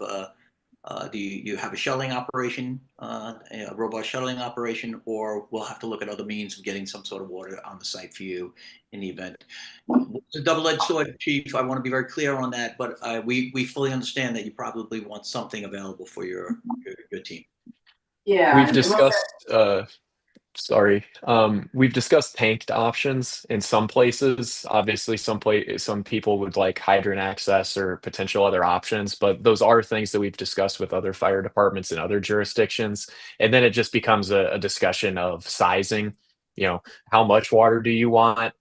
do you have a shuttling operation, a robust shuttling operation, or we'll have to look at other means of getting some sort of water on the site for you in the event. It's a double-edged sword, Chief. I want to be very clear on that, but we fully understand that you probably want something available for your team. Yeah, We've discussed. We've discussed tanked options in some places. Obviously, some people would like hydrant access or potential other options, but those are things that we've discussed with other fire departments in other jurisdictions. And then it just becomes a discussion of sizing. You know, how much water do you want?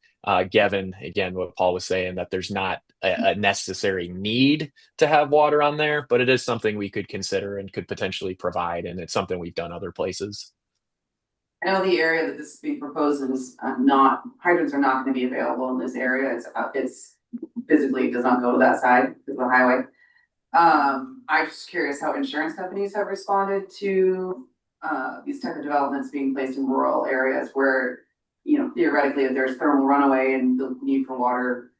Given again what Paul was saying, that there's not a necessary need to have water on there, but it is something we could consider and could potentially provide, and it's something we've done other places. I know the area that this is being proposed is hydrants are not going to be available in this area. It's physically does not go to that side of the highway. I'm just curious how insurance companies have responded to these type of developments being placed in rural areas where, you know, theoretically if there's thermal runaway and the need for water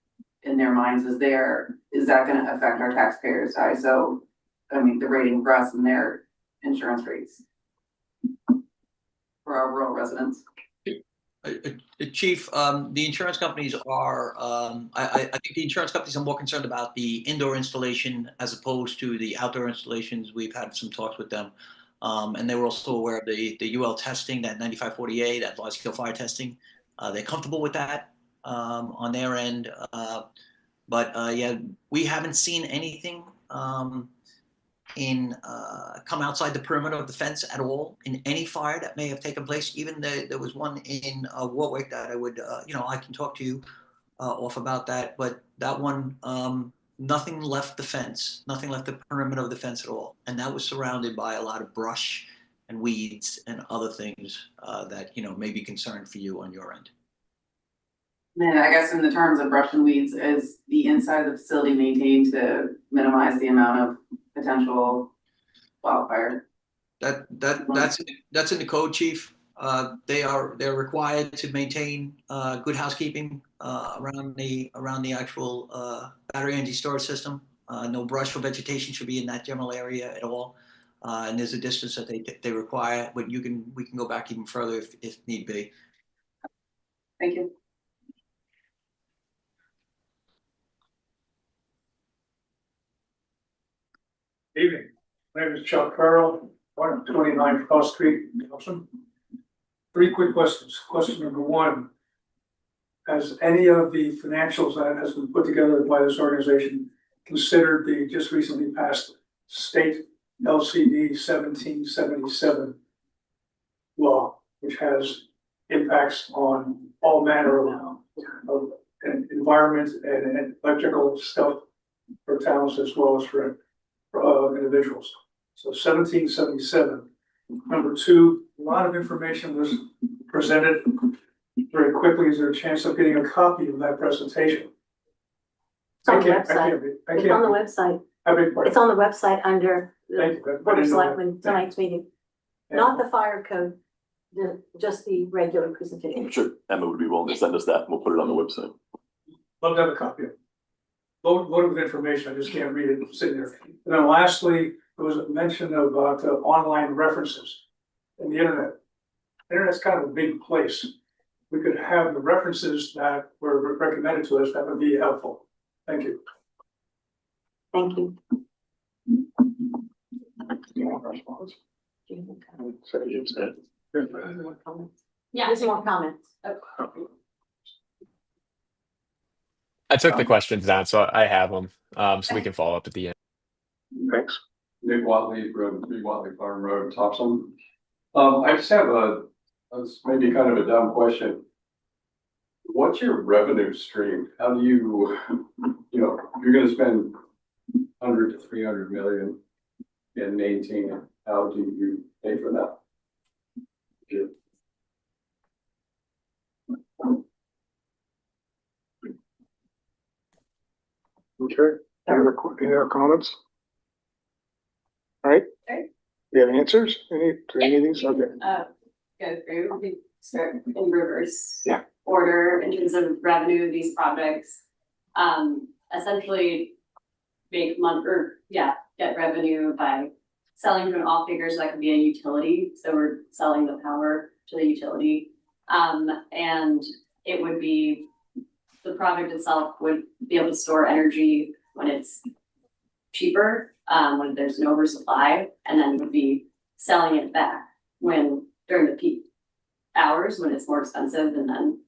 in their minds is there, is that going to affect our taxpayers? The rating for us and their insurance rates for our rural residents. Chief, the insurance companies are, I think the insurance companies are more concerned about the indoor installation as opposed to the outdoor installations. We've had some talks with them. And they were also aware of the UL testing, that 9540A, that large scale fire testing. They're comfortable with that on their end. Yeah, we haven't seen anything come outside the perimeter of the fence at all in any fire that may have taken place. Even there was one in Warwick that I would, I can talk to you off about that, but that one, nothing left the fence, nothing left the perimeter of the fence at all. And that was surrounded by a lot of brush and weeds and other things that, may be concerned for you on your end. And I guess in the terms of brush and weeds, is the inside of the facility maintained to minimize the amount of potential wildfire? That's in the code, Chief. They're required to maintain good housekeeping around the actual battery energy storage system. No brush or vegetation should be in that general area at all. And there's a distance that they require, but we can go back even further if need be. Thank you. Evening, my name is Chuck Farrell, 129 Cross Street, Topsham. 3 quick questions. Question number 1. Has any of the financials that has been put together by this organization considered the just recently passed state LCD 1777 law, which has impacts on all manner of environment and electrical stuff for towns as well as for individuals. So 1777. Number 2, a lot of information was presented very quickly. Is there a chance of getting a copy of that presentation? It's on the website. It's on the website. It's on the website under the Board of Selectmen tonight's meeting. Not the fire code, just the regular presentation. I'm sure Emma would be willing to send us that, and we'll put it on the website. Love to have a copy of it. Loaded with information, I just can't read it sitting there. And then lastly, there was a mention about online references in the internet. Internet's kind of a big place. We could have the references that were recommended to us, that would be helpful. Thank you. Thank you. Yeah. There's more comments. I took the questions down, so I have them, so we can follow up at the end. Thanks. Nick Watley from 3 Watley Farm Road, Topsham. I just have maybe kind of a dumb question. What's your revenue stream? How do you you're gonna spend 100 to 300 million in maintaining, how do you pay for that? Okay, any other comments? All right. Okay. Do you have answers? To any of these? Okay. Go through, we start in reverse. Yeah. Order in terms of revenue of these projects. Essentially get revenue by selling to an off-taker, so that could be a utility, so we're selling the power to the utility. And it would be, the project itself would be able to store energy when it's cheaper, when there's an oversupply, and then would be selling it back during the peak hours when it's more expensive, and then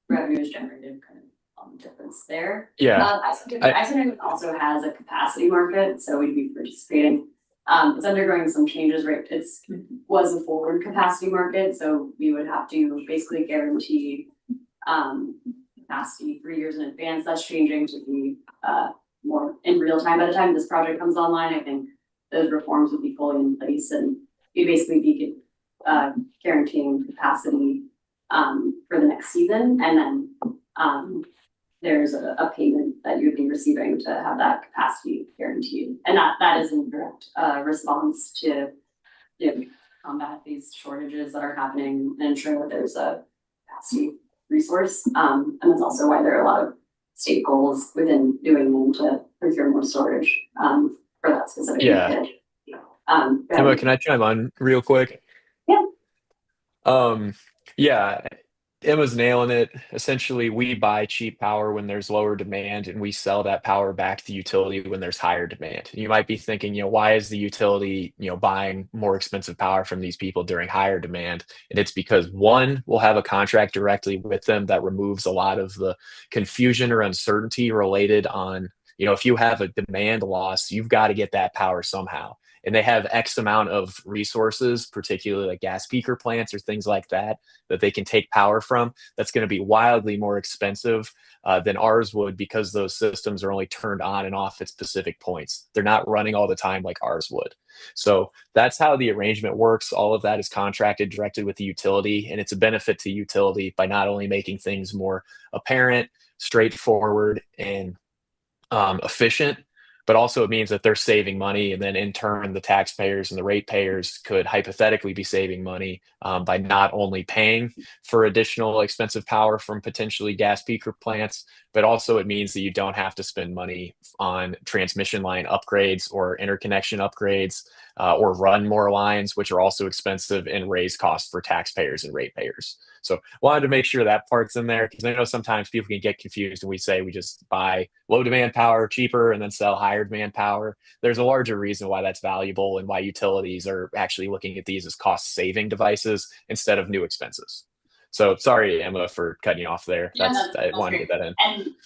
revenue is generated kind of on the difference there. Yeah. Iceland also has a capacity market, so we'd be participating. It's undergoing some changes, right? Was a forward capacity market, so we would have to basically guarantee capacity 3 years in advance. That's changing to be more in real time. By the time this project comes online, I think those reforms would be fully in place, and we basically be guaranteeing capacity for the next season, and then there's a payment that you'd be receiving to have that capacity guaranteed, and that is in direct response to combat these shortages that are happening and ensure that there's a capacity resource. And that's also why there are a lot of state goals within doing them to procure more storage for that specific market. Emma, can I chime on real quick? Yeah. Yeah, Emma's nailing it. Essentially, we buy cheap power when there's lower demand, and we sell that power back to the utility when there's higher demand. You might be thinking, why is the utility, buying more expensive power from these people during higher demand? And it's because, one, we'll have a contract directly with them that removes a lot of the confusion or uncertainty related on, if you have a demand loss, you've got to get that power somehow. And they have X amount of resources, particularly like gas peaker plants or things like that they can take power from. That's going to be wildly more expensive than ours would, because those systems are only turned on and off at specific points. They're not running all the time like ours would. So that's how the arrangement works. All of that is contracted directly with the utility, and it's a benefit to utility by not only making things more apparent, straightforward, and efficient, but also it means that they're saving money, and then in turn, the taxpayers and the ratepayers could hypothetically be saving money by not only paying for additional expensive power from potentially gas peaker plants, but also it means that you don't have to spend money on transmission line upgrades or interconnection upgrades or run more lines, which are also expensive and raise costs for taxpayers and ratepayers. So wanted to make sure that part's in there, because I know sometimes people can get confused and we say we just buy low demand power cheaper and then sell higher demand power. There's a larger reason why that's valuable and why utilities are actually looking at these as cost saving devices instead of new expenses. So sorry, Emma, for cutting you off there. Yeah, I wanted to get that in.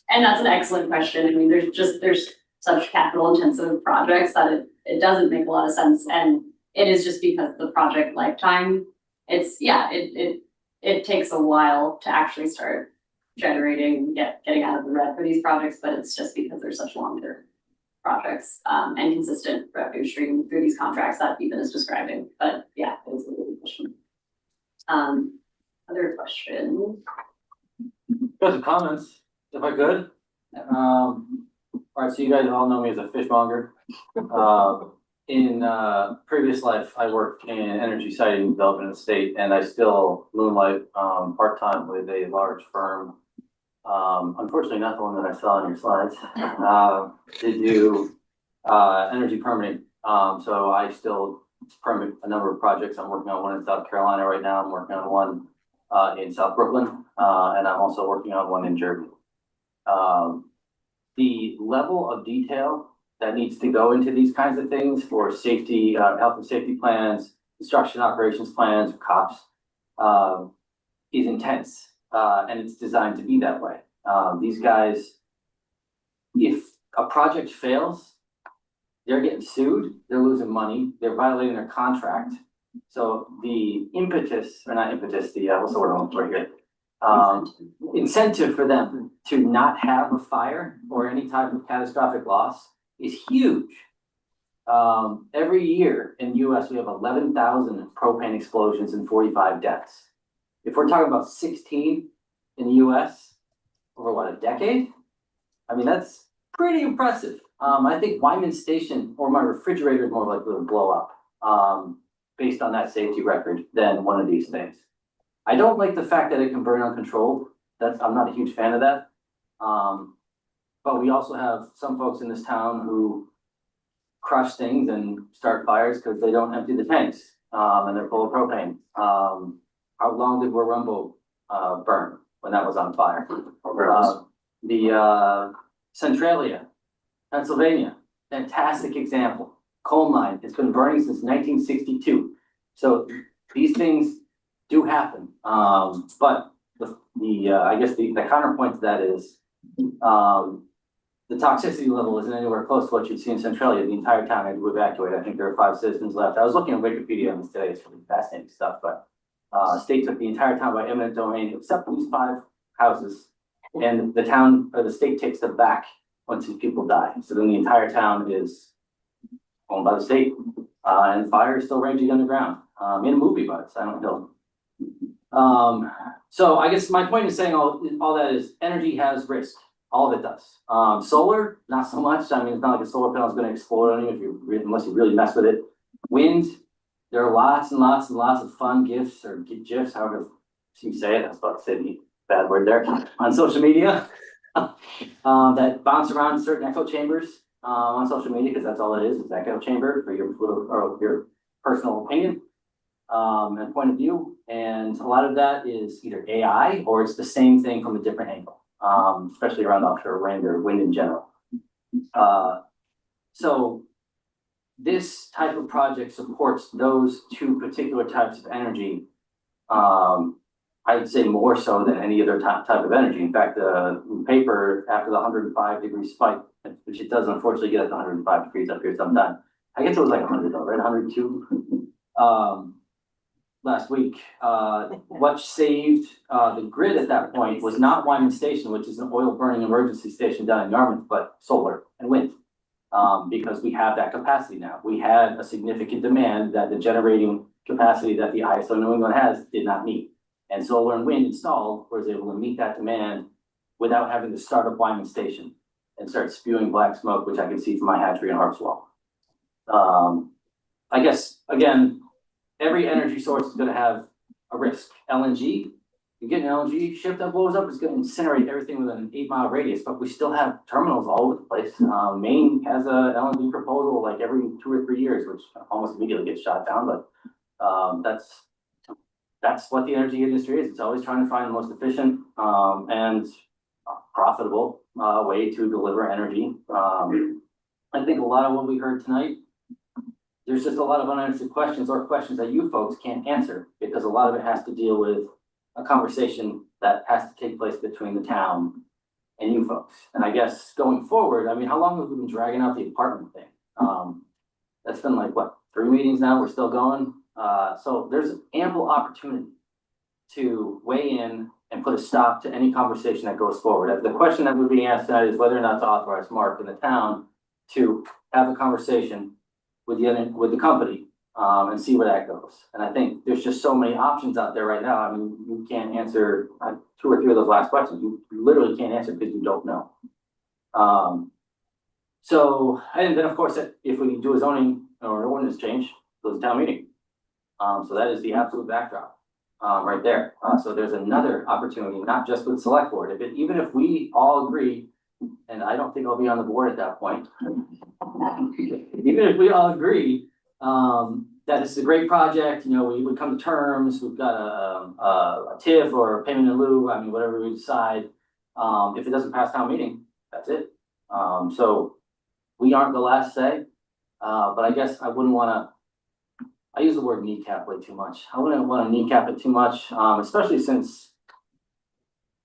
And that's an excellent question. I mean, there's such capital intensive projects that it doesn't make a lot of sense. And it is just because the project lifetime, it takes a while to actually start generating, getting out of the red for these projects, but it's just because they're such long-term projects and consistent revenue stream through these contracts that Ethan is describing. But yeah, it was a really good question. Other questions? Got some comments, if I could. All right, so you guys all know me as a fishmonger. In previous life, I worked in energy siting development in the state, and I still moonlight part-time with a large firm. Unfortunately, not the one that I saw on your slides. They do energy permitting. So I still permit a number of projects. I'm working on one in South Carolina right now. I'm working on one in South Brooklyn, and I'm also working on one in Jersey. The level of detail that needs to go into these kinds of things for safety, health and safety plans, construction operations plans, COPs, is intense, and it's designed to be that way. These guys, if a project fails, they're getting sued, they're losing money, they're violating their contract. So the impetus, or not impetus, what's the word I'm looking for here? Incentive for them to not have a fire or any type of catastrophic loss is huge. Every year in the US, we have 11,000 propane explosions and 45 deaths. If we're talking about 16 in the US over what, a decade? I mean, that's pretty impressive. I think Wyman Station or my refrigerator is more likely to blow up based on that safety record than one of these things. I don't like the fact that it can burn uncontrolled. I'm not a huge fan of that. But we also have some folks in this town who crush things and start fires because they don't empty the tanks and they're full of propane. How long did Warumbo burn when that was on fire? The Centralia, Pennsylvania, fantastic example. Coal mine, it's been burning since 1962. So these things do happen. But I guess the counterpoint to that is the toxicity level isn't anywhere close to what you'd see in Centralia. The entire town had to evacuate. I think there are 5 citizens left. I was looking at Wikipedia on this today. It's really fascinating stuff. But state took the entire town by eminent domain, except for these 5 houses. And the town or the state takes them back once these people die. So then the entire town is owned by the state. And the fire is still raging underground. In a movie about it, Silent Hill. So I guess my point in saying all that is energy has risk. All of it does. Solar, not so much. I mean, it's not like a solar panel is going to explode on you unless you really mess with it. Wind, there are lots and lots and lots of fun GIFs or GIFs, however you say it. I was about to say the bad word there on social media that bounce around certain echo chambers on social media because that's all it is echo chamber for your personal opinion and point of view. And a lot of that is either AI or it's the same thing from a different angle. Especially around offshore wind or wind in general. So this type of project supports those 2 particular types of energy. I'd say more so than any other type of energy. In fact, the paper after the 105-degree spike, which it does unfortunately get at the 105 degrees up here sometime. I guess it was like 100 though, right? 102. Last week, what saved the grid at that point was not Wyman Station, which is an oil burning emergency station down in Yarmouth, but solar and wind, because we have that capacity now. We had a significant demand that the generating capacity that the ISO New England has did not meet. And solar and wind installed was able to meet that demand without having to start up Wyman Station. and start spewing black smoke, which I can see from my hatchery in Harpswell. I guess, again, every energy source is gonna have a risk. LNG, you get an LNG ship that blows up, it's gonna incinerate everything within an 8-mile radius, but we still have terminals all over the place. Maine has a LNG proposal like every 2 or 3 years, which almost immediately gets shot down, but that's what the energy industry is. It's always trying to find the most efficient and profitable way to deliver energy. I think a lot of what we heard tonight, there's just a lot of unanswered questions or questions that you folks can't answer because a lot of it has to deal with a conversation that has to take place between the town and you folks. And I guess going forward, I mean, how long have we been dragging out the apartment thing? That's been like, what, 3 meetings now? We're still going. So there's ample opportunity to weigh in and put a stop to any conversation that goes forward. The question that we're being asked tonight is whether or not to authorize Mark in the town to have a conversation with the company and see where that goes. And I think there's just so many options out there right now. I mean, you can't answer 2 or 3 of those last questions. You literally can't answer because you don't know. So, and then of course, if we do a zoning or an ordinance change, goes to town meeting. So that is the absolute backdrop right there. So there's another opportunity, not just with select board. Even if we all agree, and I don't think I'll be on the board at that point. Even if we all agree that this is a great project, you know, we would come to terms, we've got a TIF or a payment in lieu, I mean, whatever we decide. If it doesn't pass town meeting, that's it. So we aren't the last say, but I guess I wouldn't want to, I use the word kneecap way too much. I wouldn't want to kneecap it too much, especially since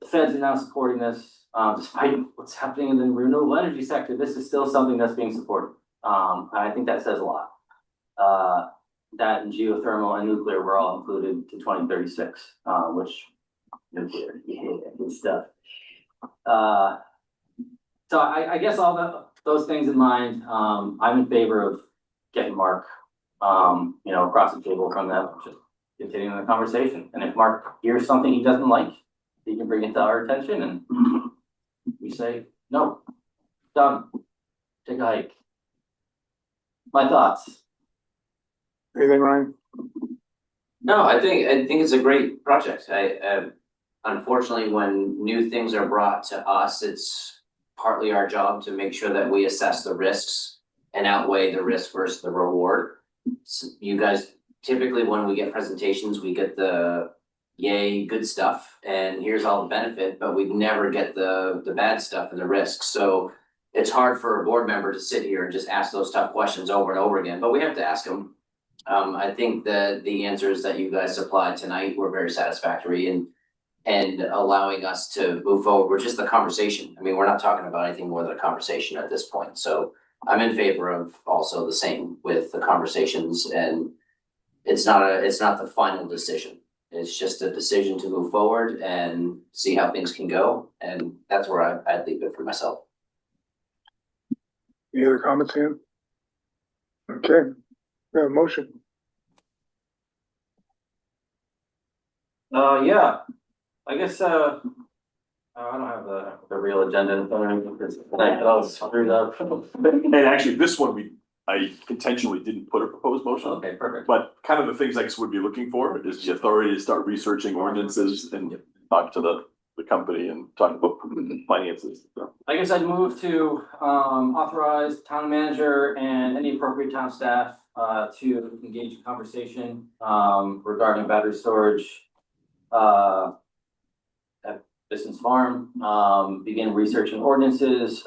the feds are now supporting this. Despite what's happening in the renewable energy sector, this is still something that's being supported. And I think that says a lot. That and geothermal and nuclear were all included to 2036, which nuclear, yeah, good stuff. So I guess all those things in mind, I'm in favor of getting Mark, you know, across the table from them, just continuing the conversation. And if Mark hears something he doesn't like, he can bring it to our attention and we say, no, done, take a hike. My thoughts. Anything, Ryan? No, I think it's a great project. Unfortunately, when new things are brought to us, it's partly our job to make sure that we assess the risks and outweigh the risk versus the reward. So you guys, typically when we get presentations, we get the yay, good stuff, and here's all the benefit, but we never get the bad stuff and the risks. So it's hard for a board member to sit here and just ask those tough questions over and over again, but we have to ask them. I think that the answers that you guys supplied tonight were very satisfactory and allowing us to move forward with just the conversation. I mean, we're not talking about anything more than a conversation at this point. So I'm in favor of also the same with the conversations, and it's not the final decision. It's just a decision to move forward and see how things can go. And that's where I'd leave it for myself. Any other comments, Ian? Okay, we have a motion. Yeah, I guess, I don't have the real agenda in front of me because I was screwed up. And actually, this one, I intentionally didn't put a proposed motion. Okay, perfect. But kind of the things I guess would be looking for is the authority to start researching ordinances and talk to the company and talk about finances. So. I guess I'd move to authorize town manager and any appropriate town staff to engage in conversation regarding battery storage at Business Farm, begin researching ordinances,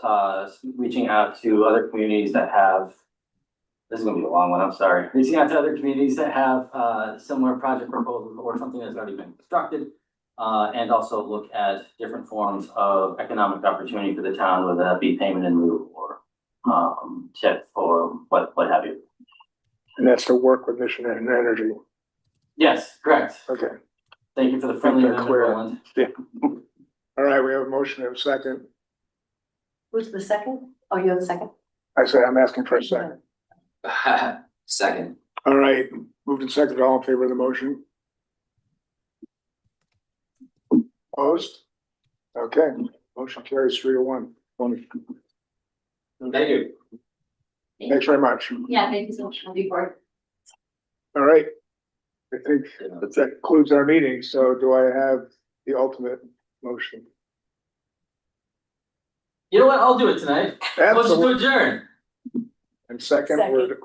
reaching out to other communities that have, this is gonna be a long one, I'm sorry, reaching out to other communities that have similar project proposals or something that's already been constructed. And also look at different forms of economic opportunity for the town, whether that be payment in lieu or tip or what have you. And that's to work with Mission and Energy. Yes, correct. Okay. Thank you for the friendly Make that clear. amendment, Yeah. All right, we have a motion and a second. Who's the second? Oh, you have a second? I say I'm asking for a second. Second. All right, moved and seconded, all in favor of the motion? Opposed? Okay, motion carries 3-1. Thank you. Thanks very much. Yeah, thank you so much. I'll be bored. All right. I think that concludes our meeting. So do I have the ultimate motion? You know what? I'll do it tonight. Motion to adjourn. And second word.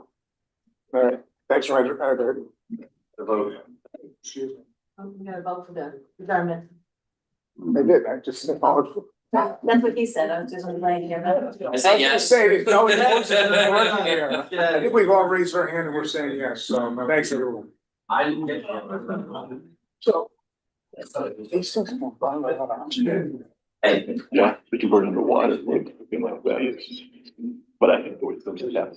All right, thanks, Roger. The vote. Excuse me. I'm gonna vote for the adjournment. I did, I just followed. That's what he said, I was just laying here. I say yes. Say, no, it wasn't the word here. I think we've all raised our hand and we're saying yes, so thanks, everyone. I didn't get. So. Hey. Yeah, we can burn underwater, like that. But I think there was some. Yeah.